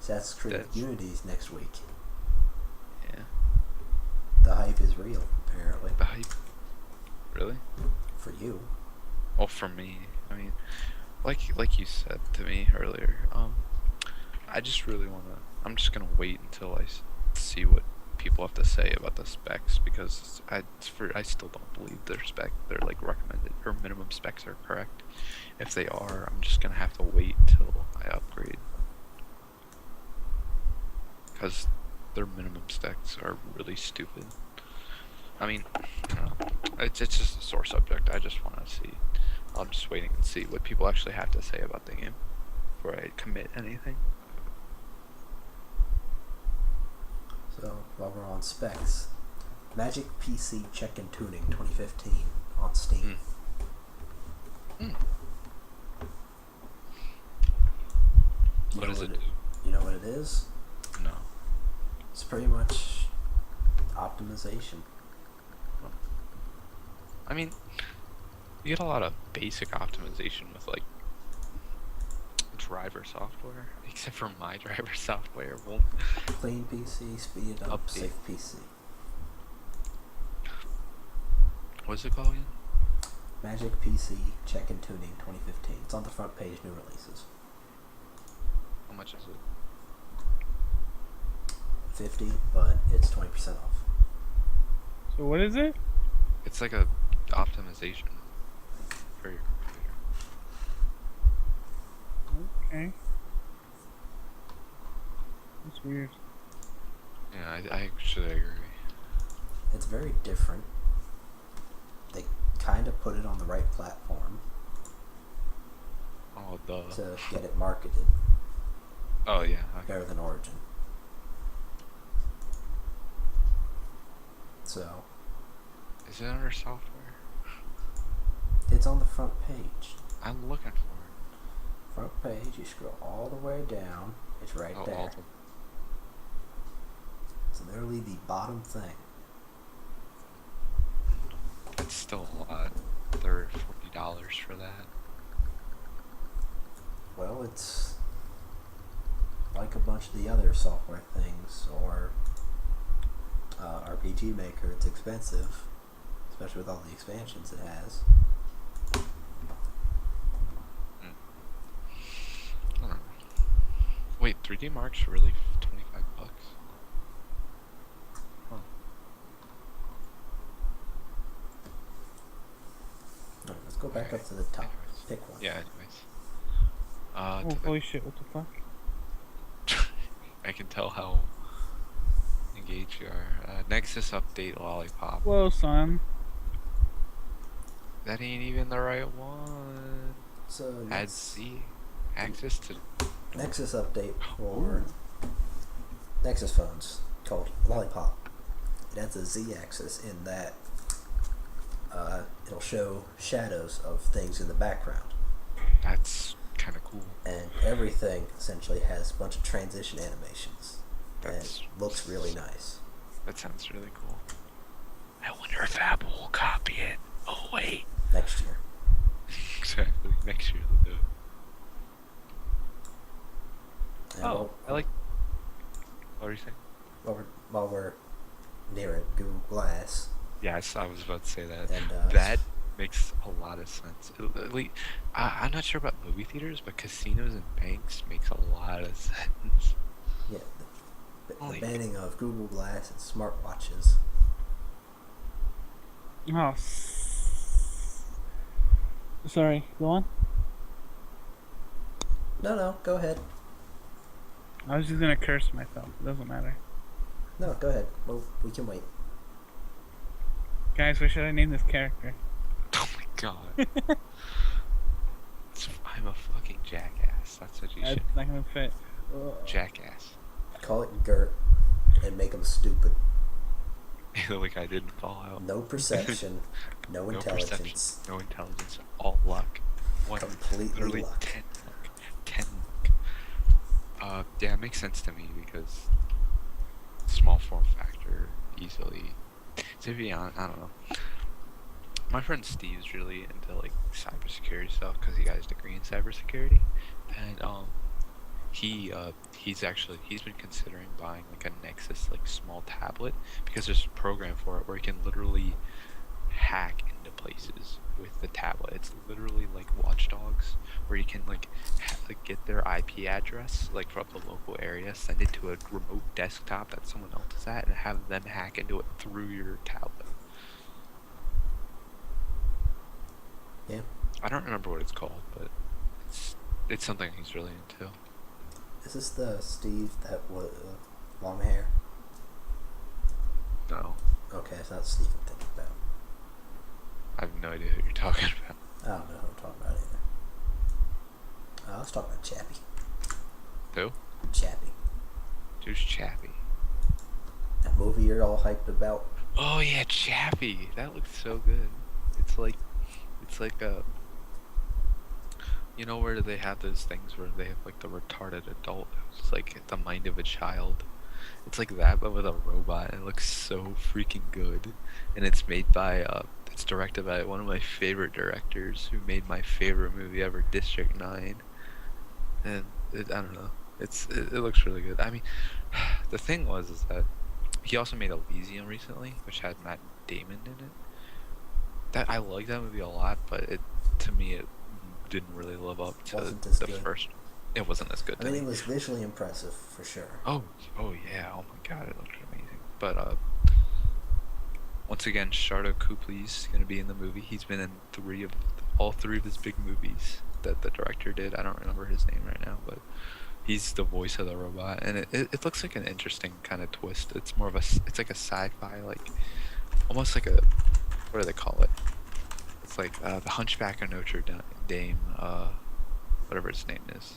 Assassin's Creed Unity's next week. Yeah. The hype is real, apparently. The hype. Really? For you. Well, for me, I mean, like you said to me earlier, I just really wanna. I'm just gonna wait until I see what people have to say about the specs because I still don't believe their like recommended or minimum specs are correct. If they are, I'm just gonna have to wait till I upgrade because their minimum specs are really stupid. I mean, I don't know. It's just a sore subject. I just want to see. I'm just waiting and see what people actually have to say about the game before I commit anything. So, while we're on specs, Magic PC Check-in Tuning 2015 on Steam. What does it do? You know what it is? No. It's pretty much optimization. I mean, you get a lot of basic optimization with like driver software, except for my driver software won't. Clean PC, speed it up, Update. safe PC. What's it called again? Magic PC Check-in Tuning 2015. It's on the front page, new releases. How much is it? 50, but it's 20% off. So what is it? It's like a optimization for your computer. Okay. That's weird. Yeah, I actually agree. It's very different. They kind of put it on the right platform Oh, duh. to get it marketed Oh, yeah. Okay. better than Origin. So, Is it under software? it's on the front page. I'm looking for it. Front page, you scroll all the way down. It's right Oh, there. It's literally the bottom thing. It's still a lot. $40 for that. Well, it's like a bunch of the other software things, or RPG Maker. It's expensive, especially with all the expansions it has. I don't know. Wait, 3D Mark's really $25? Huh. Alright, let's go back Okay. up to the top. Anyways. Pick one. Yeah, anyways. Oh, To holy shit, what the fuck? I can tell how engaged you are. Nexus update lollipop. Whoa, son. That ain't even the right one. So Add C. Access to. Nexus update for Nexus phones called Lollipop. It adds a Z-axis in that it'll show shadows of things in the background, That's kind of cool. and everything essentially has a bunch of transition animations. That's- And it looks really nice. That sounds really cool. I wonder if Apple will copy it. Oh wait. Next year. Exactly. Next year they'll do it. And Oh, I like. What were you saying? while we're near it, Google Glass, Yes, I was about to say that. and That makes a lot of sense. I'm not sure about movie theaters, but casinos and banks makes a lot of sense. yeah, the Holy, banning of Google Glass and smartwatches. Oh. Sorry, go on. No, go ahead. I was just gonna curse myself. It doesn't matter. No, go ahead. Well, we can wait. Guys, what should I name this character? oh my god. I'm a fucking jackass. That's what you It's should. not gonna fit. Ugh. Jackass. Call it Gert, and make him stupid. like I didn't fall out. No perception, no intelligence. Perception, no intelligence, all luck. Completely literally luck. 10 luck. 10 luck. Yeah, it makes sense to me because small form factor, easily. To be honest, I don't know. My friend Steve's really into like cybersecurity stuff because he got his degree in cybersecurity, and he's been considering buying like a Nexus like small tablet because there's a program for it where he can literally hack into places with the tablet. It's literally like Watch Dogs, where you can like get their IP address like from the local area, send it to a remote desktop that someone else is at, and have them hack into it through your tablet. Yeah. I don't remember what it's called, but it's something he's really into. Is this the Steve that was long hair? No, Okay, it's not Steve I'm thinking about. I have no idea who you're talking about. I don't know who I'm talking about either. Let's talk about Chappie. Who? Chappie. Who's Chappie? That movie you're all hyped about. Oh yeah, Chappie. That looks so good. It's like a. You know where they have those things where they have like the retarded adult who's like the mind of a child. It's like that, but with a robot. And it looks so freaking good, and it's made by it's directed by one of my favorite directors who made my favorite movie ever, District 9. And I don't know, it looks really good. I mean, the thing is that he also made Elysium recently, which had Matt Damon in it. That I like that movie a lot, but to me it didn't really live up to Wasn't as the good. first. It wasn't as good. I mean, it was visually impressive for sure. Oh yeah. Oh my god, it looked amazing. But once again, Shardo Copley's gonna be in the movie. He's been in all three of his big movies that the director did. I don't remember his name right now, but he's the voice of the robot, and it looks like an interesting kind of twist. It's more of it's like a sci-fi, like almost like a, what do they call it? It's like the Hunchback of Notre Dame, whatever his name is.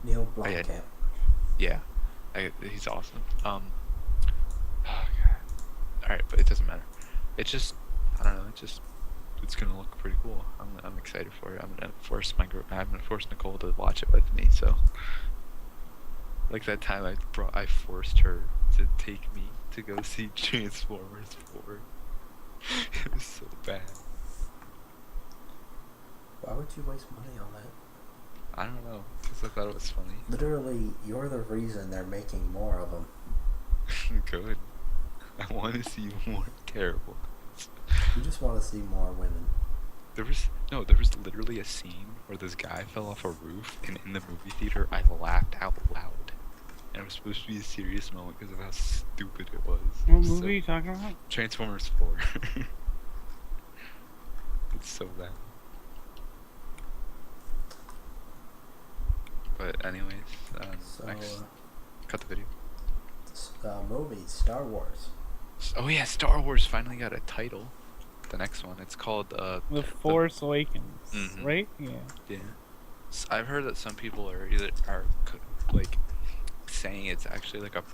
Neil Oh, yeah. Blomkamp. Yeah, he's awesome. Oh god. All right, but it doesn't matter. It's just, I don't know. It's gonna look pretty cool. I'm excited for it. I'm gonna force Nicole to watch it with me. So, like that time I forced her to take me to go see Transformers 4. It was so bad. Why would you waste money on that? I don't know, because I thought it was funny. Literally, you're the reason they're making more of them. Good. I want to see more terrible. You just want to see more women. There was literally a scene where this guy fell off a roof, and in the movie theater, I laughed out loud. And it was supposed to be a serious moment because of how stupid it was. What movie are you talking about? Transformers 4. It's so bad. But anyways, So, next, cut the video. movie, Star Wars. Oh yeah, Star Wars finally got a title. The next one, it's called The Force Awakens, Mhm. right? Yeah. Yeah. I've heard that some people are like saying it's actually like a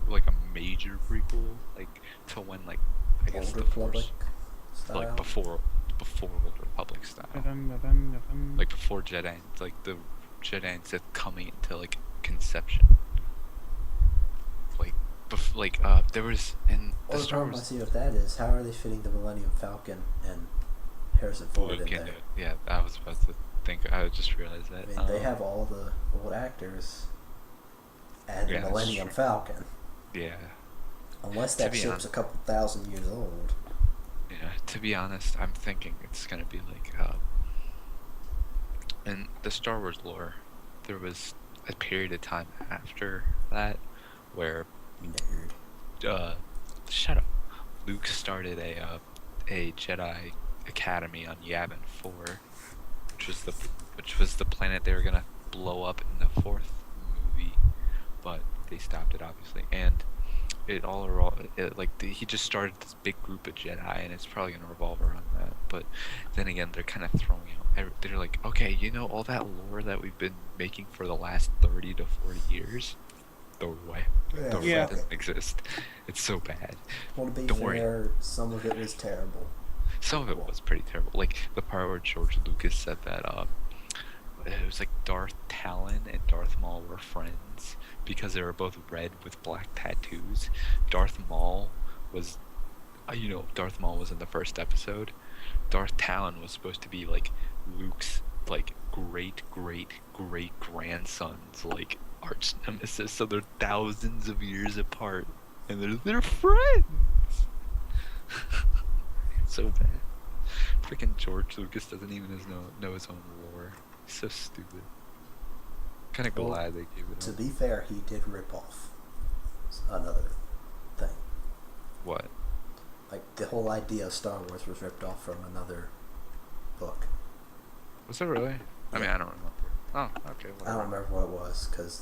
like a major prequel, like to when like I guess Old the Republic Force, style. like before Old Republic style, Dun-dun-dun-dun-dun. like before Jedi, like the Jedi and Sith coming into like conception. There was in the Well, the Star problem I Wars. see with that is, how are they fitting the Millennium Falcon and Harrison Ford Luke in into there? it. Yeah, I was about to think. I just realized that. I mean, they have all the old actors and Yeah, the that's Millennium true. Falcon. Yeah. Unless To that be ship's honest, a couple thousand years old. yeah. To be honest, I'm thinking it's gonna be like in the Star Wars lore, there was a period of time after that where Nerd. uh, shut up. Luke started a Jedi Academy on Yavin 4, which was the planet they were gonna blow up in the fourth movie, but they stopped it obviously. And he just started this big group of Jedi, and it's probably gonna revolve around that. But then again, they're kind of throwing out. They're like, okay, all that lore that we've been making for the last 30 to 40 years, throw it away. Yeah, Throw it away. Yeah. It doesn't exist. It's so bad. Well, to be Don't worry. fair, some of it was terrible. Some of it was pretty terrible. Like the part where George Lucas said that it was like Darth Talon and Darth Maul were friends because they were both red with black tattoos. Darth Maul was, Darth Maul was in the first episode. Darth Talon was supposed to be like Luke's like great grandson's like arch nemesis. So they're thousands of years apart, and they're friends. So bad. Freaking George Lucas doesn't even know his own lore. He's so stupid. Kind of Well, glad they gave it To up. be fair, he did rip off another thing. What? Like, the whole idea of Star Wars was ripped off from another book. Was it really? I mean, I don't remember. Oh, okay. I Whatever. don't remember what it was, because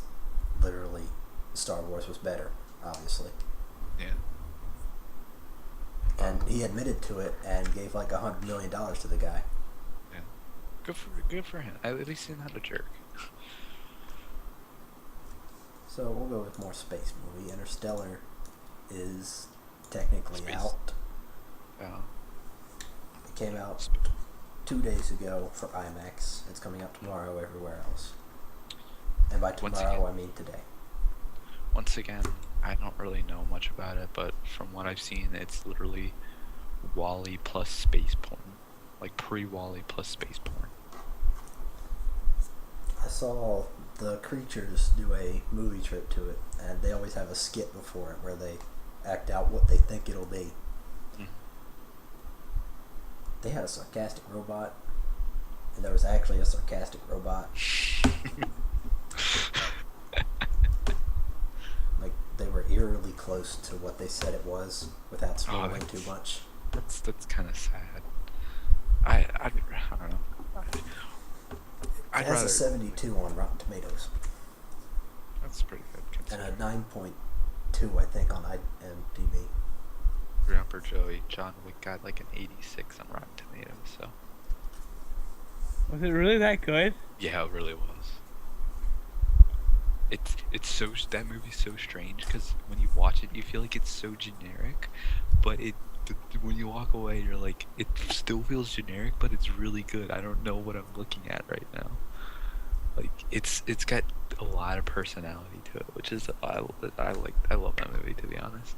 literally Star Wars was better, obviously. Yeah. And he admitted to it and gave like $100 million to the guy. Good for him. At least he's not a jerk. So we'll go with more space movie. Interstellar is technically Space. out. Yeah. It came out 2 days ago for IMAX. It's coming out tomorrow everywhere else. And by Once tomorrow, again. I mean today. Once again, I don't really know much about it, but from what I've seen, it's literally Wall-E plus space porn. Like pre-Wall-E plus space porn. I saw the creatures do a movie trip to it, and they always have a skit before it where they act out what they think it'll be. Mhm. They had a sarcastic robot, and there was actually a sarcastic robot. Like, they were eerily close to what they said it was without spoiling too that's- much. That's kind of sad. I don't know. I'd It has rather. a 72 on Rotten Tomatoes That's pretty good. and Considering. a 9.2, I think, on IMDb. Grandpa Joey, John Wick got like an 86 on Rotten Tomatoes. So Was it really that good? yeah, it really was. It's so that movie's so strange because when you watch it, you feel like it's so generic, but when you walk away, you're like, it still feels generic, but it's really good. I don't know what I'm looking at right now. Like it's got a lot of personality to it, which is I love that movie, to be honest.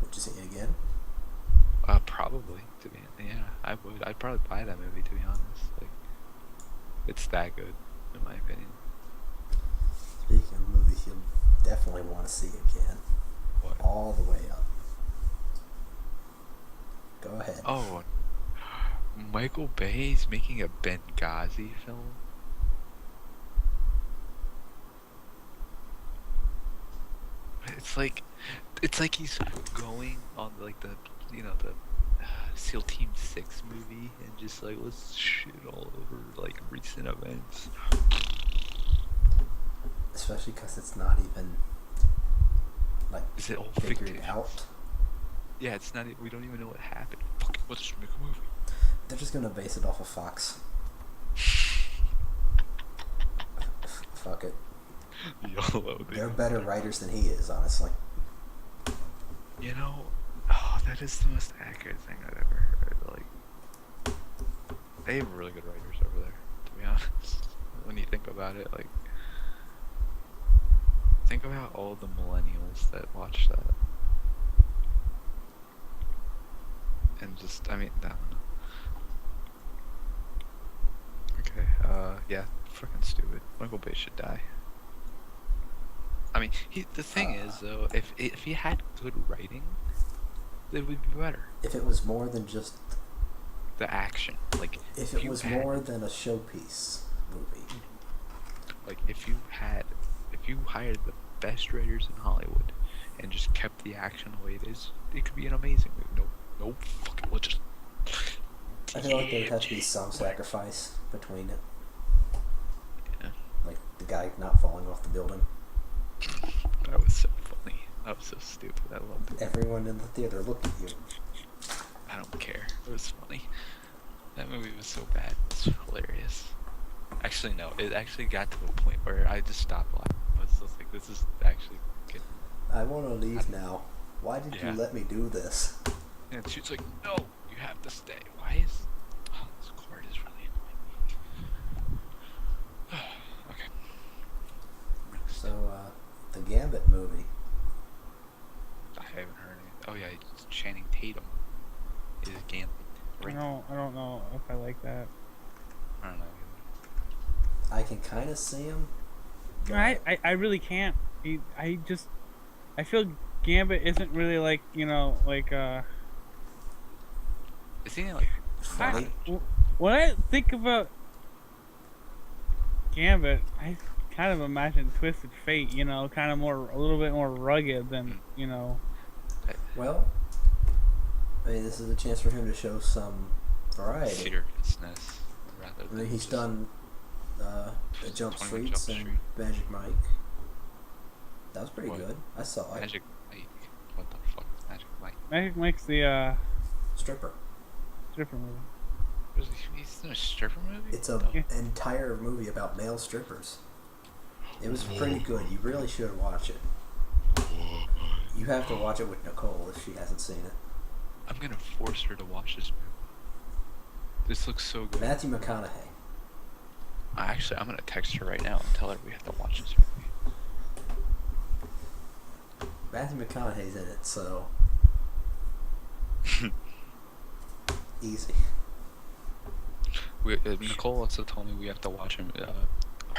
Would you see it again? Probably I would. I'd probably buy that movie, to be honest. Like it's that good, in my opinion. Speaking of movies you'll definitely want to see again. What? All the way up. Go ahead. Oh, Michael Bay's making a Benghazi film. It's like he's going on like the SEAL Team 6 movie and just like let's shit all over like recent events. Especially because it's not even like Is it all figured fictitious? out. Yeah, it's not. We don't even know what happened. Fuck it, let's just make a movie. They're just gonna base it off of Fox. Fuck it. YOLO, dude. They're better writers than he is, honestly. Oh, that is the most accurate thing I've ever heard. Like, they have really good writers over there, to be honest. When you think about it, like, think about all the millennials that watch that. And just, I mean, I don't know. Okay, yeah, freaking stupid. Michael Bay should die. I mean, the thing is though, if he had good writing, it would be better. If it was more than just, The action, like if if it you was had, more than a showpiece movie. like if you hired the best writers in Hollywood, and just kept the action the way it is, it could be an amazing movie. Nope, fucking, we'll just. I feel like there would have to be some sacrifice between it. Yeah. Like the guy not falling off the building. That was so funny. That was so stupid. I loved it. Everyone in the theater looked at you. I don't care. It was funny. That movie was so bad. It's hilarious. Actually, no. It actually got to a point where I just stopped laughing. I was just like, this is actually good. I want to leave now. Why did you Yeah. let me do this? And she's like, no, you have to stay. Why is... Oh, this cord is really annoying. Okay. So, the Gambit movie. I haven't heard it. Oh yeah, it's Channing Tatum. Is Gambit. I don't know if I like that. I don't know. I can kind of see him. I really can't. I feel Gambit isn't really like, Is he like... Funny. when I think about Gambit, I kind of imagine Twisted Fate, kind of a little bit more rugged than, Well, I mean, this is a chance for him to show some variety. seriousness. Rather I than mean, he's just done the Jump 21 Streets Jump and Street. Magic Mike. That was pretty What? good. I saw it. Magic Mike. What the fuck is Magic Mike? Magic Mike's the Stripper. stripper movie. He's in a stripper movie? It's a Yeah. entire movie about male strippers. It was pretty good. You really should watch it. You have to watch it with Nicole if she hasn't seen it. I'm gonna force her to watch this movie. This looks so good. Matthew McConaughey. Actually, I'm gonna text her right now and tell her we have to watch this movie. Matthew McConaughey's in it, so easy. Nicole also told me we have to watch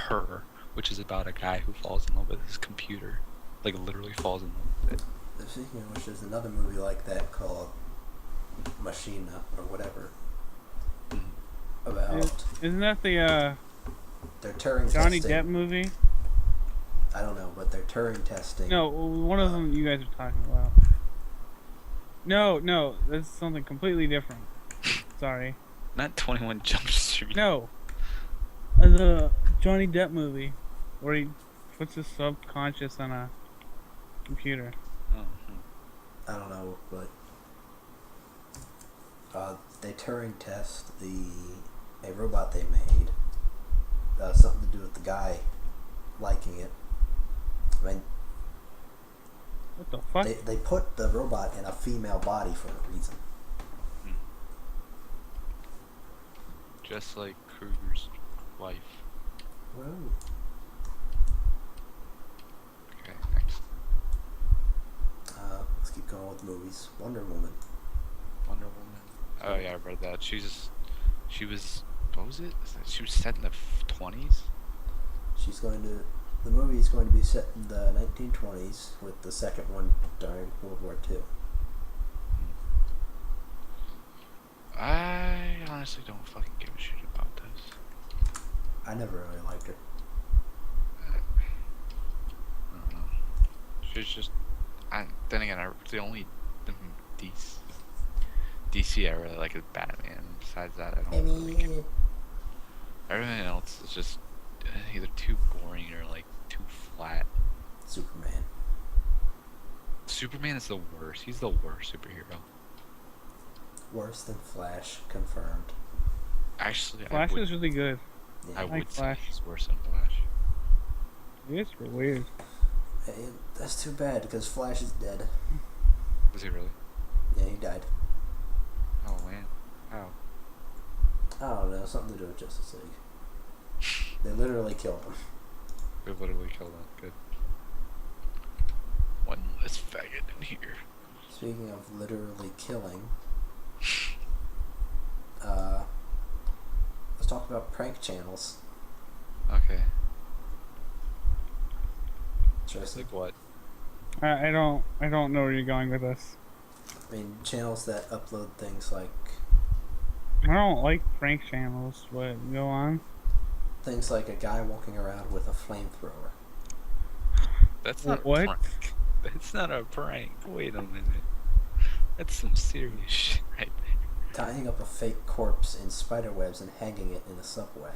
Her, which is about a guy who falls in love with his computer. Like, literally falls in love with it. Speaking of which, there's another movie like that called Machina or whatever. About Isn't that the they're Turing Johnny testing. Depp movie? I don't know, but they're Turing testing. No, one of them you guys are talking about. No, that's something completely different. Sorry. Not 21 Jump Street. No. The Johnny Depp movie where he puts his subconscious on a computer. Oh, I don't know, but they Turing test a robot they made. Something to do with the guy liking it. I mean, What the fuck? they put the robot in a female body for a reason. just like Kruger's wife. Whoa. Okay, next. Let's keep going with movies. Wonder Woman. Wonder Woman. Oh yeah, I read that. She was, what was it? She was set in the 20s? The movie is going to be set in the 1920s, with the second one during World War II. I honestly don't fucking give a shit about this. I never really liked her. I don't know. She's just, then again, the only DC I really like is Batman. Besides that, I don't really care. Everything else is just either too boring or like too flat. Superman. Superman is the worst. He's the worst superhero. Worse than Flash, confirmed. Actually, Flash is really good. Yeah. I like would say Flash. he's worse than Flash. It's weird. Hey, that's too bad, because Flash is dead. Is he really? Yeah, he died. Oh man. How? I don't know, something to do with Justice League. They literally killed him. We literally killed him. Good. One less faggot in here. Speaking of literally killing, let's talk about prank channels. Okay. Let's Tristan. Like what? I don't know where you're going with this. I mean, channels that upload things like I don't like prank channels. What? Go on. a guy walking around with a flamethrower. That's not a What? prank. That's not a prank. Wait a minute. That's some serious shit right there. Tying up a fake corpse in spider webs and hanging it in a subway.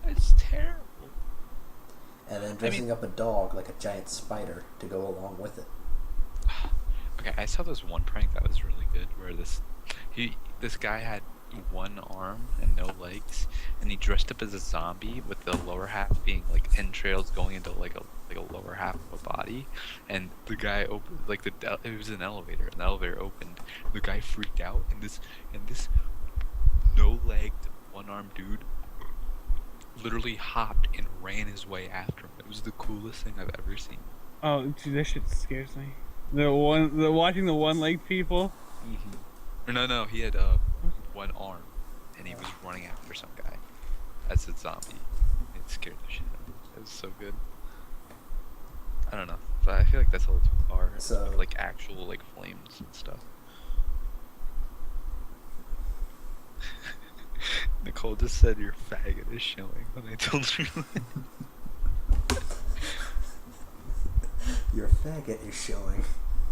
That's terrible. And then dressing up a dog like a giant spider to go along with it. Okay, I saw this one prank that was really good where this guy had one arm and no legs, and he dressed up as a zombie with the lower half being like entrails going into like a lower half of a body, and the guy opened like it was an elevator, and the elevator opened. The guy freaked out, and this no-legged, one-armed dude literally hopped and ran his way after him. It was the coolest thing I've ever seen. Oh, dude, that shit scares me. Watching the one-legged people. No, he had one arm, and he was running after some guy as a zombie. It scared the shit out of me. It was so good. I don't know, but I feel like that's a little too far. So- With, like actual like flames and stuff. Nicole just said your faggot is showing when I told her. Your faggot is showing.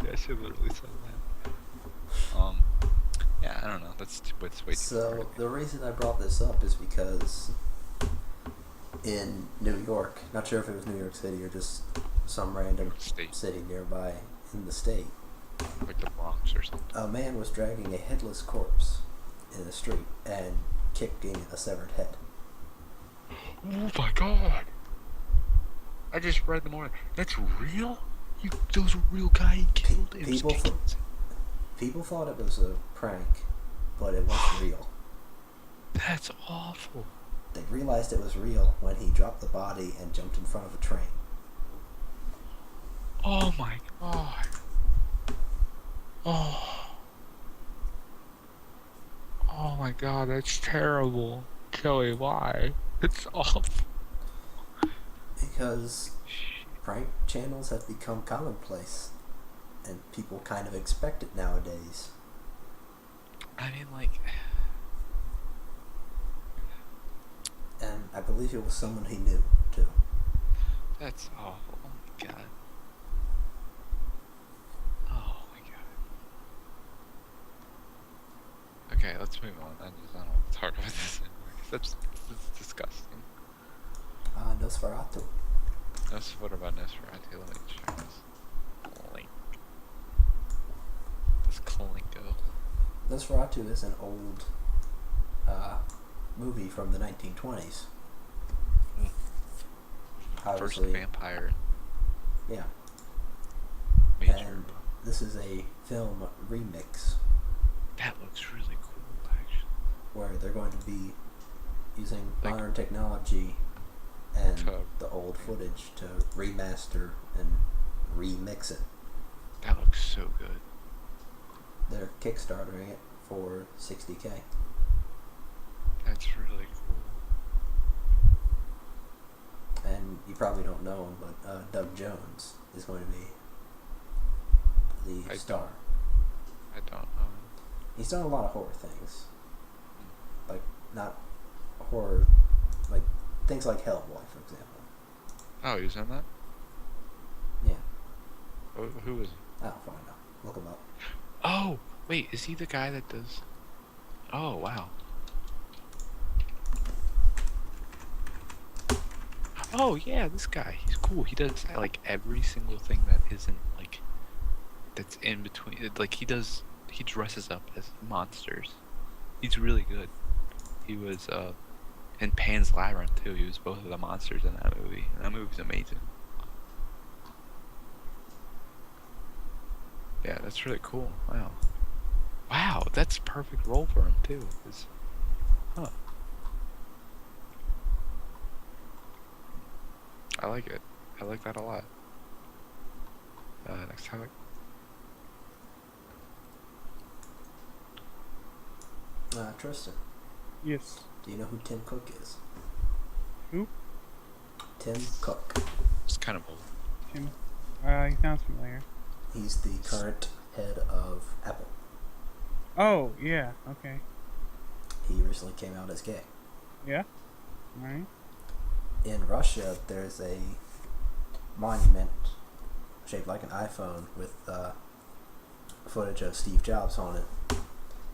Yeah, she literally said that. Yeah, I don't know. That's way too far. So the reason I brought this up is because in New York, not sure if it was New York City or just some random State, city nearby in the state, like the Bronx or something. a man was dragging a headless corpse in the street and kicking a severed head. Oh my god! I just read the morning. That's real? There was a real guy he killed. It was People kicking. People thought it was a prank, but it wasn't real. That's awful. They realized it was real when he dropped the body and jumped in front of a train. Oh my god. Oh. Oh my god, that's terrible. Joey, why? It's awful. Because prank channels have become commonplace, and people kind of expect it nowadays. I mean, like, And I believe it was someone he knew, too. that's awful. Oh my god. Oh my god. Okay, let's move on. I don't want to talk about this anymore. 'Cause that's disgusting. Nosferatu. What about Nosferatu? Let me check this. Clink. This Clinko. Nosferatu is an old movie from the 1920s. First Obviously, vampire. yeah. Major. And this is a film remix That looks really cool, actually. where they're going to be using Like- modern technology and To- the old footage to remaster and remix it. That looks so good. They're kickstartering it for $60K. That's really cool. And you probably don't know him, but Doug Jones is going to be the I star. I don't know. He's done a lot of horror things. Like, not horror, like things like Hellboy, for example. Oh, he's in that? Yeah, Who is he? I don't fucking know. Look him up. Oh, wait, is he the guy that does... Oh, wow. Oh, yeah, this guy. He's cool. He does, like, every single thing that isn't, like, that's in between. Like, he dresses up as monsters. He's really good. He was, in Pan's Labyrinth, too. He was both of the monsters in that movie. And that movie's amazing. Yeah, that's really cool. Wow. Wow, that's perfect role for him, too. Huh. I like it. I like that a lot. Next topic. Tristan, Yes. do you know who Tim Cook is? Who? Tim Cook. It's kind of old. Tim. He sounds familiar. He's the current head of Apple. Oh, yeah. Okay. He recently came out as gay. Yeah. All right. In Russia, there's a monument shaped like an iPhone with footage of Steve Jobs on it,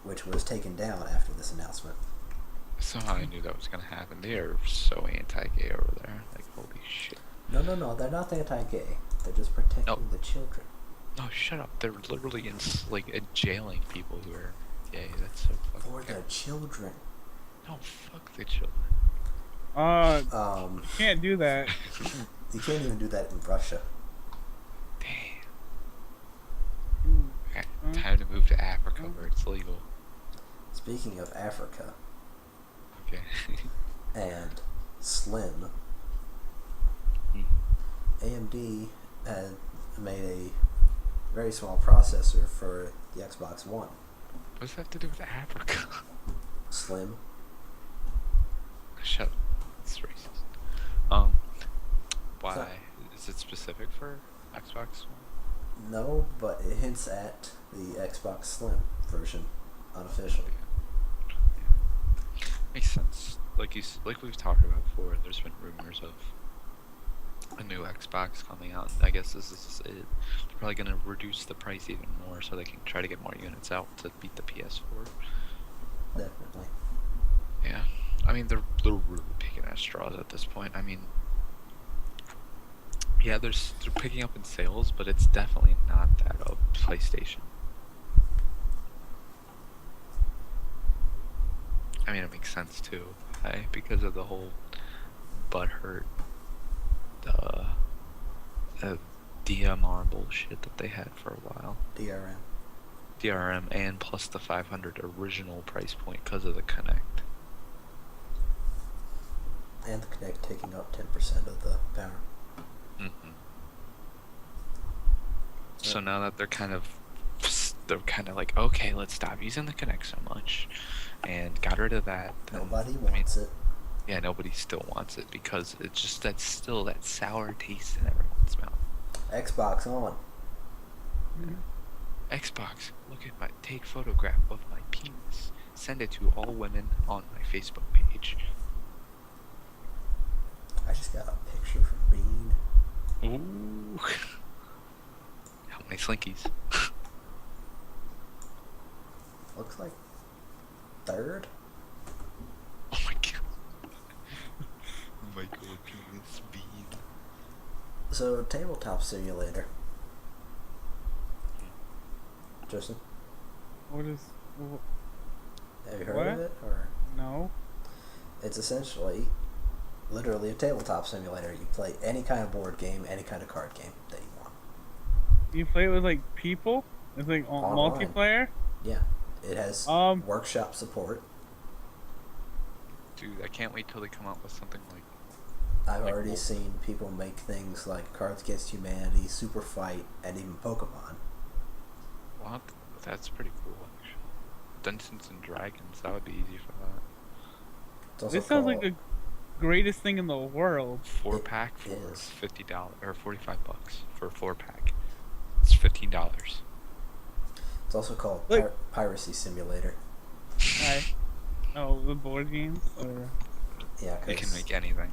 which was taken down after this announcement. Somehow I knew that was gonna happen. They are so anti-gay over there. Like, holy shit. No, they're not anti-gay. They're just protecting No. the children. No, shut up. They're literally jailing people who are gay. That's so fucking. For the children. No, fuck the children. You can't do that. You can't even do that in Russia. Damn. Mm. Time to move to Africa where it's legal. Speaking of Africa Okay. and Slim, Hmm. AMD had made a very small processor for the Xbox One. What does that have to do with Africa? Slim. Shut up. It's racist. Why? Is it specific for Xbox One? No, but it hints at the Xbox Slim version, unofficially. Makes sense. Like we've talked about before, there's been rumors of a new Xbox coming out, and I guess this is it. They're probably gonna reduce the price even more so they can try to get more units out to beat the PS4. Definitely. Yeah. I mean, they're really picking at straws at this point. I mean, yeah, they're picking up in sales, but it's definitely not that of PlayStation. I mean, it makes sense too, right? Because of the whole butthurt, DMR bullshit that they had for a while. DRM, and plus the 500 original price point because of the Kinect. And the Kinect taking up 10% of the power. Mm-hmm. So now that they're kind of like, okay, let's stop using the Kinect so much, and got rid of that. Then, Nobody wants it. Yeah, nobody still wants it because it's just that sour taste in everyone's mouth. Xbox on. Xbox, take photograph of my penis. Send it to all women on my Facebook page. I just got a picture from Bean. Ooh. How many slinkies? Looks like third. Oh my god. Michael Penis Bean. So, Tabletop Simulator. Justin, What is? have you heard What? of it? Or No. it's essentially, literally a tabletop simulator. You play any kind of board game, any kind of card game that you want. You play it with like people? It's like Online. multiplayer? Yeah, it has workshop support. Dude, I can't wait till they come out with something like. I've Like already what? seen people make things like Cards Against Humanity, Super Fight, and even Pokemon. What? That's pretty cool, actually. Dungeons and Dragons, that would be easy for that. It's also This sounds like called- the greatest thing in the world. 4-pack for is. $50 or $45 for a 4-pack. It's $15. It's also called Look. Piracy Simulator. Oh, the board games? Or... Yeah, You can because make anything.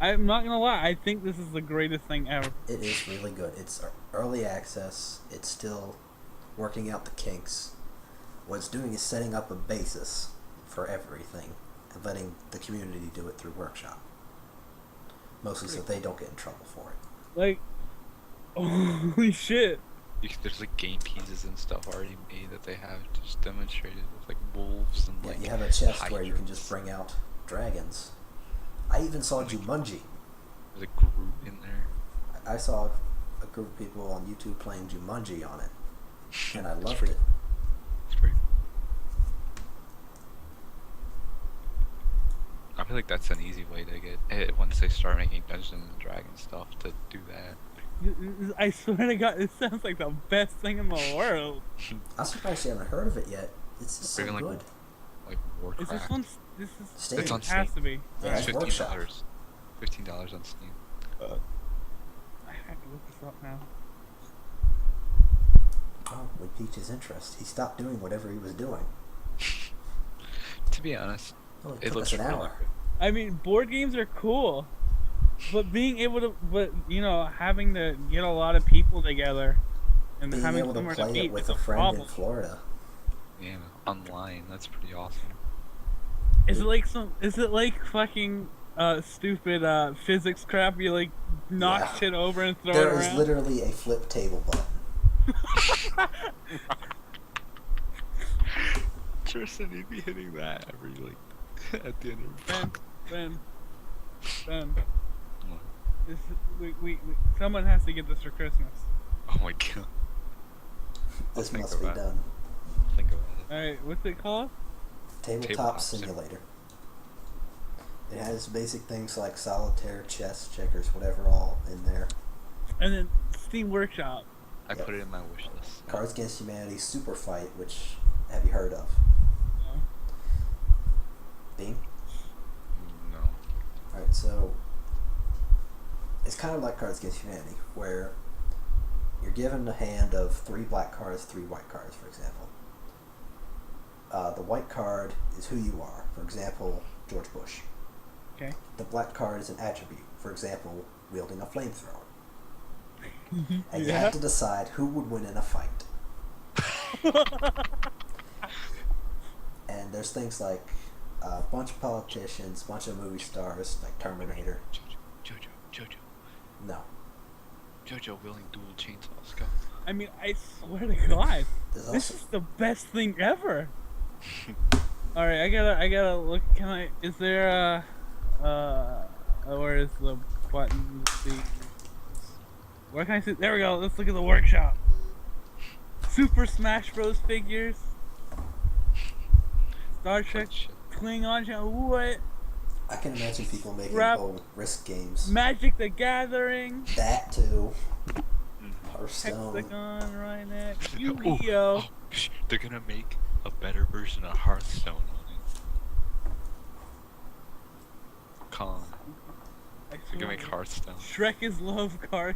I'm not gonna lie, I think this is the greatest thing ever. it is really good. It's early access. It's still working out the kinks. What it's doing is setting up a basis for everything and letting the community do it through workshop. Mostly so they don't get in trouble for it. Like, holy shit. There's like game pieces and stuff already made that they have just demonstrated with like wolves and Yeah, like. you have a chest where you can hydras. just bring out dragons. I even saw Jumanji. There's a group in there. I saw a group of people on YouTube playing Jumanji on it, and I It's loved free. it. It's great. I feel like that's an easy way to get it once they start making Dungeons and Dragons stuff to do that. I swear to God, this sounds like the best thing in the world. I'm surprised you haven't heard of it yet. It's just Or so even good. like Warcraft. Is this one This is Steam. It's on it has Steam. to be. Yeah, It's it's Workshop. $15 on Steam. I have to look this up now. Oh, we piqued his interest. He stopped doing whatever he was doing. To be honest, Well, it it took looks us an really hour. good. I mean, board games are cool, but being able to, having to get a lot of people together and Being having able to somewhere play meet it with is a friend problem. in Florida. Yeah, online. That's pretty awesome. Is it like fucking stupid physics crap? You like knock Yeah. shit over and throw it There is around. literally a flip table button. Tristan, you'd be hitting that every at the end of Ben. What? This, we someone has to get this for Christmas. Oh my god. This think must be about it. done. Think about it. All right, what's it called? Tabletop Simulator. It has basic things like solitaire, chess, checkers, whatever, all in there. And then Steam Workshop. I Yep. put it in my wish list. Cards Against Humanity Super Fight, which have you heard of? No. Bean? No. Alright, so it's kind of like Cards Against Humanity, where you're given a hand of 3 black cards, 3 white cards, for example. The white card is who you are, for example, George Bush. Okay. The black card is an attribute, for example, wielding a flamethrower. And you Yeah. have to decide who would win in a fight. And there's things like a bunch of politicians, a bunch of movie stars, like Terminator. Jojo. No. Jojo wielding dual chainsaws. Go. I mean, I swear to God, There's this also is the best thing ever. All right, I gotta look. Can I? Is there where is the button? Let's see. Where can I see? There we go. Let's look at the workshop. Super Smash Bros. Figures. Star Trek Klingon channel. What? I can imagine people making Rap- whole risk games. Magic the Gathering. That too. Hearthstone. Hexagon, Rhinet, Oh, Yu-Gi-Oh. they're gonna make a better version of Hearthstone on it. Calm. They're gonna make Hearthstone. Shrek is love card.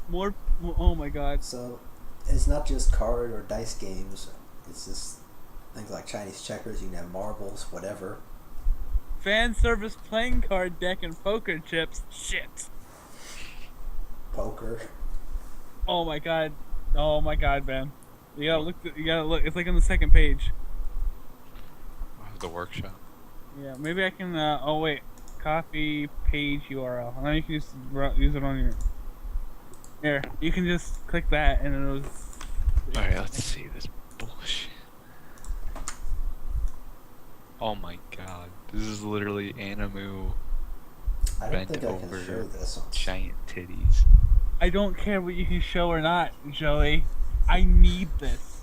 More. Oh my God. So it's not just card or dice games. It's just things like Chinese checkers. You can have marbles, whatever. Fan service playing card deck and poker chips. Shit. Poker. Oh my God. Oh my God, man. You gotta look. You gotta look. It's like on the second page. The workshop. Yeah. Maybe I can. Oh wait. Copy page URL. And then you can just use it on your. Here. You can just click that, and it was. Alright, let's see this bullshit. Oh my god. This is literally Animu I don't bent think I can over show this on. giant titties. I don't care what you can show or not, Joey. I need this.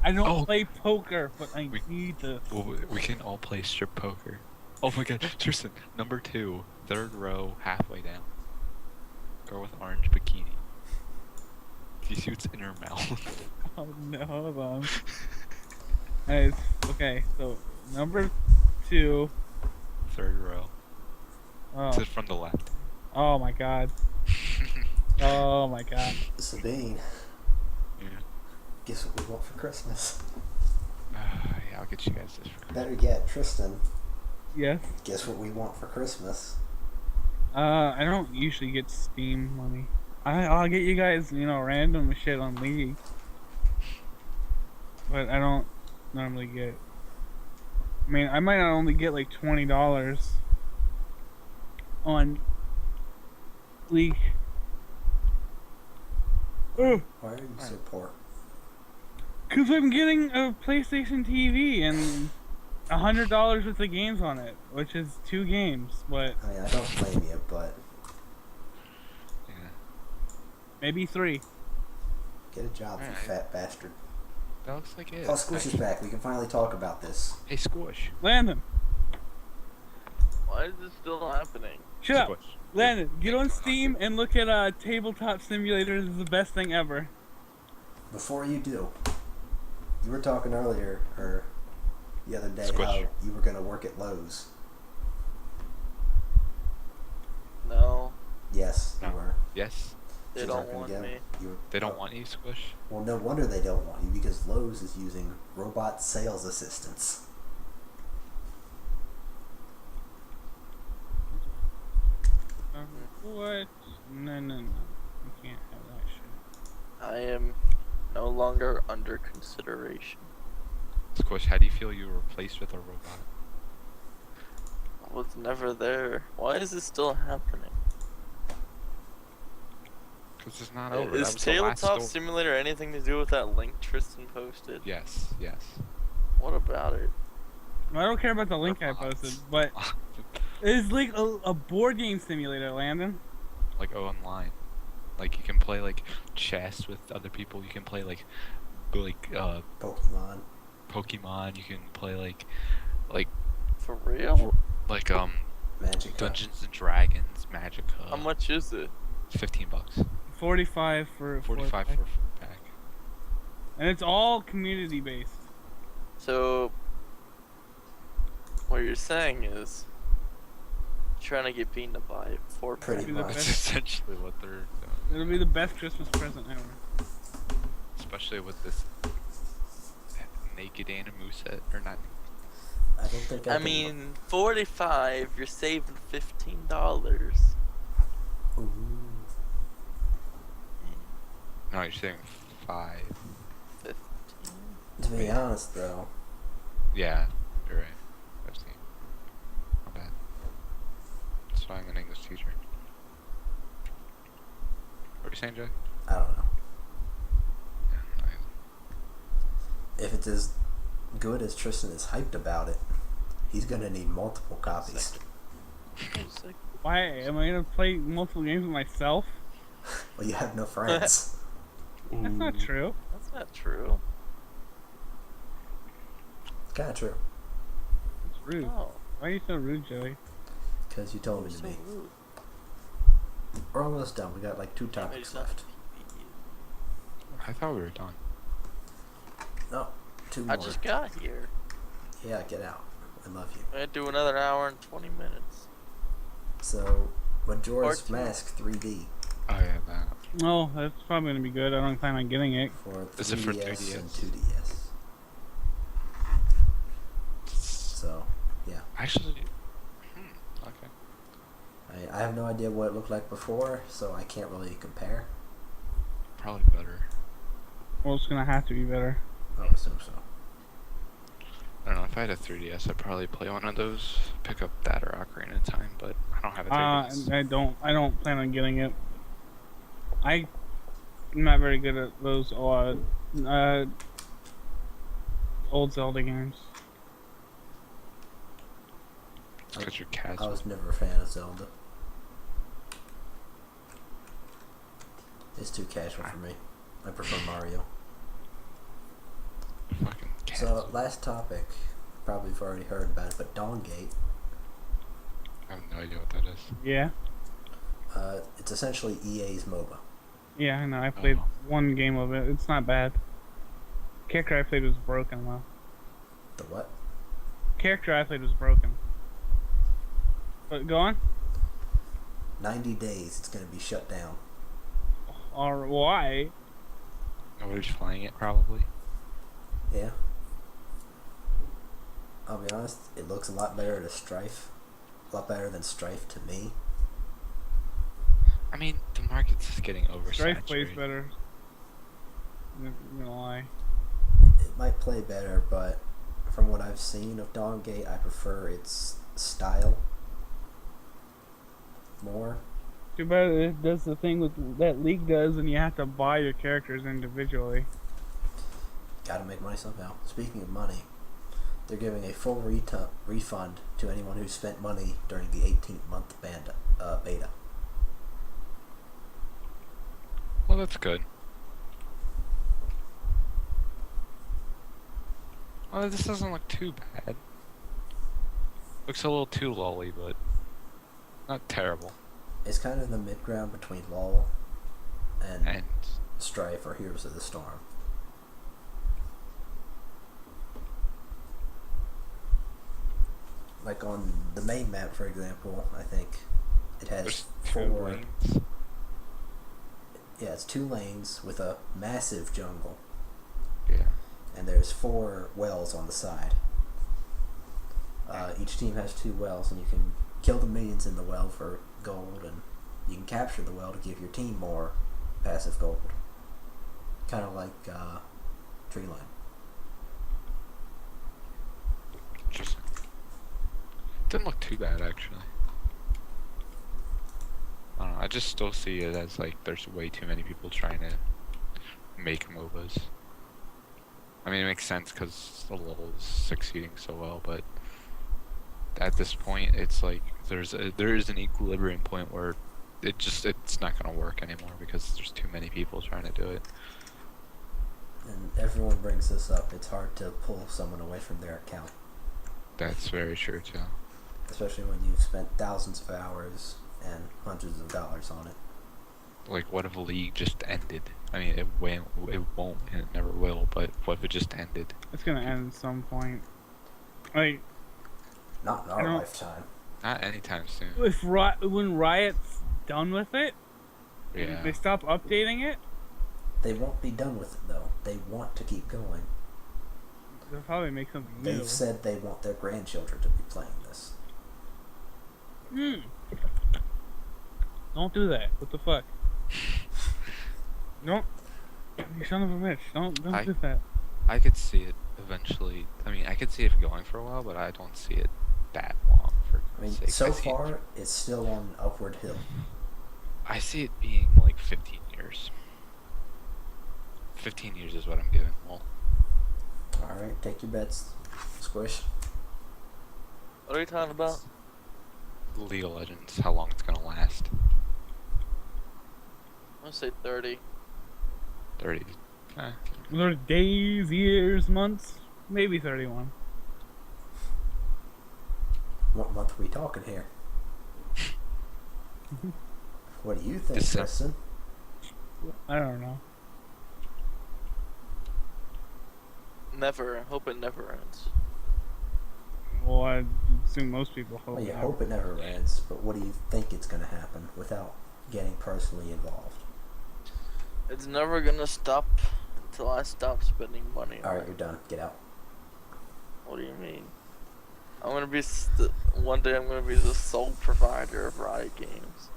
I don't Oh. play poker, but I We- need this. Well, we can all play strip poker. Oh my god, Tristan, number 2, third row, halfway down. Girl with orange bikini. Do you see what's in her mouth? Oh no, hold on. Nice. Okay, so number 2. Third row. Oh, It's from the left. oh my God. Oh my God. Sabine, Yeah. guess what we want for Christmas? Yeah, I'll get you guys this for Christmas. Better yet, Tristan, Yes. guess what we want for Christmas? I don't usually get Steam money. I'll get you guys, random shit on League. But I don't normally get. I mean, I might not only get like $20 on League. Oh, Why are you so poor? cause I'm getting a PlayStation TV and $100 worth of games on it, which is 2 games, but I mean, I don't blame you, but Yeah. maybe 3. get a job, you Alright. fat bastard. That looks like it. Oh, Squish is back. We can finally talk about this. Hey, Squish. Landon, Why is this still happening? shut up. Squish. Landon, get on Steam and look at Tabletop Simulator. This is the best thing ever. Before you do, you were talking earlier, or the other day Squish. how you were going to work at Lowe's. No, Yes, you No. were. Yes. they You don't weren't gonna want go. me. You were, They don't want you, Squish. Well, no wonder they don't want you, because Lowe's is using robot sales assistants. What? No, no, no. You can't have that shit. I am no longer under consideration. Squish, how do you feel you were replaced with a robot? I was never there. Why is this still happening? Because it's not over. Is That was the last Tabletop story. Simulator anything to do with that link Tristan posted? Yes, yes. What about it? I don't care about the link I Robots. posted, but it's like a board game simulator, Landon. Like online. Like you can play like chess with other people. You can play like Pokemon. Pokemon. You can play like For real? like Magic. Dungeons and Dragons, Magica. How much is it? $15. 45 for 45 for a pack. and it's all community based. So, what you're saying is, trying to get Bean to buy it for Pretty Be the much. That's best. essentially what they're doing. It'll be the best Christmas present ever. Especially with this naked animu set or not. I don't think I I can- mean, 45. You're saving $15. Ooh. No, you're saying 5. 15. To be honest, though, Yeah, you're right. 15. Not bad. That's why I'm an English teacher. What are you saying, Jay? I don't know. Yeah, I- If it's as good as Tristan is hyped about it, he's gonna need multiple copies. It's like, Why am I gonna play multiple games with myself? Well, you have no friends. That's not true. that's not true. Kinda true. It's rude. Oh, Why are you so rude, Joey? Because you told me you're to so be. rude. We're almost done. We got like 2 Can't make topics yourself left. I thought we were done. No, 2 more. I just got here. Yeah, get out. I love you. I do another hour and 20 minutes. So, Majora's Part two. Mask 3D Oh yeah, that. Oh, that's probably gonna be good. I don't plan on getting it. for Is it for 3DS and 3DS? 2DS. So, yeah. Actually, okay. I have no idea what it looked like before, so I can't really compare. Probably better. Well, it's gonna have to be better. I assume so. I don't know. If I had a 3DS, I'd probably play one of those. Pick up that or Ocarina of Time, but I don't have a 3DS. I don't plan on getting it. I'm not very good at those old Zelda games. It's because you're I casual. was never a fan of Zelda. It's too casual for me. I prefer Mario. Fucking casual. So, last topic. Probably you've already heard about it, but Dawngate. I have no idea what that is. Yeah, It's essentially EA's MOBA. yeah, I know. I played Oh. one game of it. It's not bad. Character I played was broken though. The what? Character I played was broken. But go on. 90 days, it's going to be shut down. Or why? Nobody's playing it, probably. Yeah. I'll be honest, it looks a lot better to Strife. A lot better than Strife to me. I mean, the market's just getting oversaturated. Strife plays better. I'm not gonna lie. It might play better, but from what I've seen of Dawngate, I prefer its style more. Too bad it does the thing with that League does, and you have to buy your characters individually. Gotta make money somehow. Speaking of money, they're giving a full refund to anyone who spent money during the 18-month beta. Well, that's good. Well, this doesn't look too bad. Looks a little too lolly, but not terrible. It's kind of the mid-ground between LoL and And Strife or Heroes of the Storm. like on the main map, for example, I think it has There's 2 4. lanes. Yeah, it's 2 lanes with a massive jungle, Yeah. and there's 4 wells on the side. Each team has 2 wells, and you can kill the minions in the well for gold, and you can capture the well to give your team more passive gold. Kind of like tree line. Interesting. Didn't look too bad actually. I don't know. I just still see it as like there's way too many people trying to make MOBAs. I mean, it makes sense because the LoL is succeeding so well, but at this point, it's like there is an equilibrium point where it's not gonna work anymore because there's too many people trying to do it. And everyone brings this up. It's hard to pull someone away from their account, That's very true too. especially when you've spent thousands of hours and hundreds of dollars on it. Like, what if a league just ended? I mean, it won't, and it never will. But what if it just ended? It's gonna end at some point. Like, Not in I our don't- lifetime. Not anytime soon. when Riot's done with it, Yeah. they stop updating it. They won't be done with it though. They want to keep going. They'll probably make something new. They've said they want their grandchildren to be playing this. Don't do that. What the fuck? Don't. You son of a bitch. Don't do that. I could see it eventually. I mean, I could see it going for a while, but I don't see it that long. For I mean, sake. so I see far, it's still on an upward hill. I see it being like 15 years. 15 years is what I'm giving. Well, Alright, take your bets. Squish. What are you talking about? League of Legends, how long it's gonna last? I'm gonna say 30. 30. There's days, years, months, maybe 31. What month are we talking here? What do you think, December. Preston? I don't know. Never. I hope it never ends. Well, I assume most people hope. Well, you that. hope it never ends, but what do you think it's going to happen without getting personally involved? It's never gonna stop until I stop spending money on Alright, it. you're done. Get out. What do you mean? I'm gonna be one day. I'm gonna be the sole provider of Riot Games.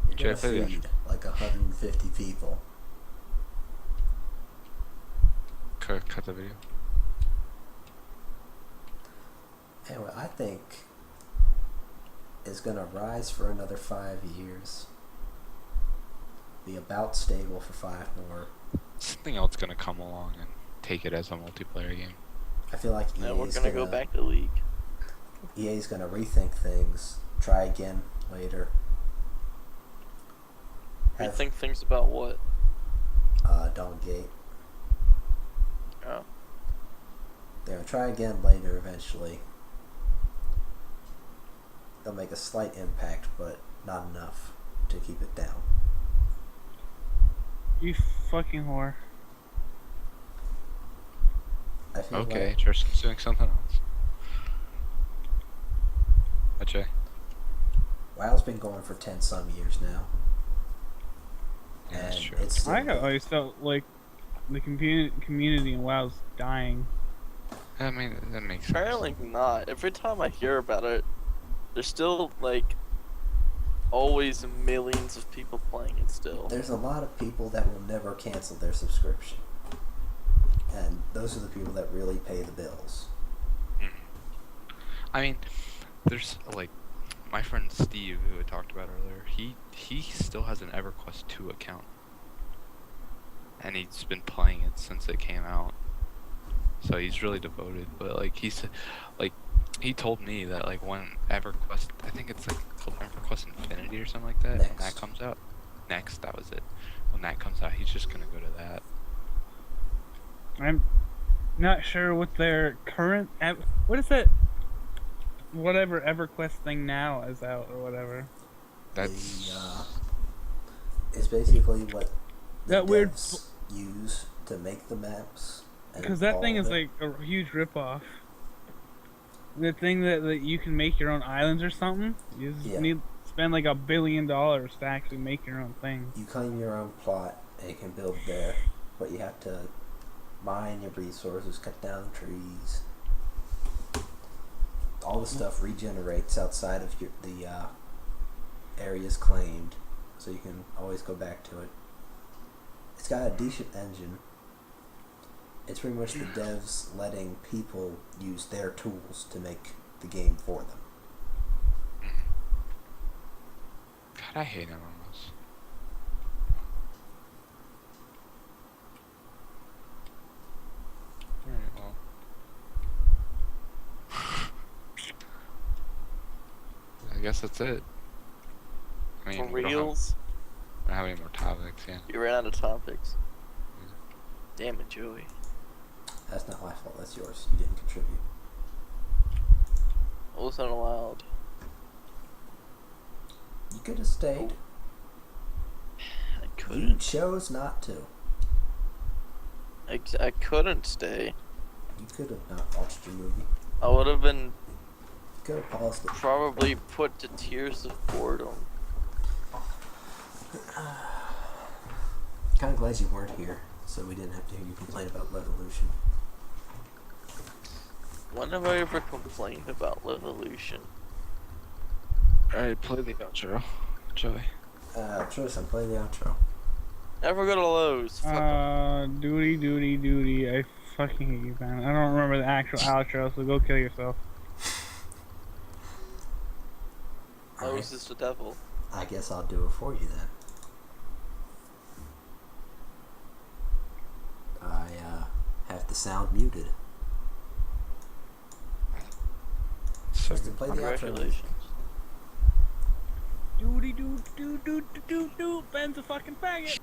You're going Should I to play the feed like 150 people. Cut the video. Anyway, I think it's going to rise for another 5 years. Be about stable for 5 more. Something else gonna come along and take it as a multiplayer game. I feel like Now we're EA's gonna go back to League. EA's going to rethink things, try again later. You think things about what? Dawn Gate. Oh. They're going to try again later eventually. They'll make a slight impact, but not enough to keep it down. You fucking whore. I feel Okay, like Tristan's doing something else. Ajay. WoW's been going for 10 some years now. Yeah, that's And true. it's still I big. always felt like the community in WoW's dying. I mean, that makes sense. Apparently not. Every time I hear about it, there's still like always millions of people playing it still. There's a lot of people that will never cancel their subscription. And those are the people that really pay the bills. I mean, there's like my friend Steve, who I talked about earlier. He still has an EverQuest 2 account, and he's been playing it since it came out. So he's really devoted. But like he told me that like when EverQuest, I think it's like called EverQuest Infinity or something like that, when that Next. comes out. Next, that was it. When that comes out, he's just gonna go to that. I'm not sure what their current what is that? Whatever EverQuest thing now is out or whatever. That's It's basically what the That weird devs use to make the maps. and Because that all thing of is it. like a huge ripoff. the thing that you can make your own islands or something. You just Yeah. need spend like $1 billion to actually make your own thing. You claim your own plot and you can build there, but you have to mine your resources, cut down trees. All the stuff regenerates outside of the areas claimed, so you can always go back to it. It's got a decent engine. It's pretty much the devs letting people use their tools to make the game for them. God, I hate MMOs. Alright, well. I guess that's it. I mean, For we reals? don't have any more topics, yeah. You ran out of topics. Damn it, Joey. That's not my fault, that's yours. You didn't contribute. I wasn't allowed. You could have stayed. I You couldn't. chose not to. I couldn't stay. You could have not watched your movie. I would have been You could have paused it. probably put to tears of boredom. Kind of glad you weren't here, so we didn't have to hear you complain about Revolution. When have I ever complained about Revolution? Alright, play the outro, Joey. Tristan, play the outro. Never go to Lowe's. Fuck 'em. Duty. I fucking hate you, man. I don't remember the actual outro, so go kill yourself. Lowe's is the devil. I guess I'll do it for you then. I have the sound muted. Tristan, play the outro. Congratulations. Ben's a fucking faggot.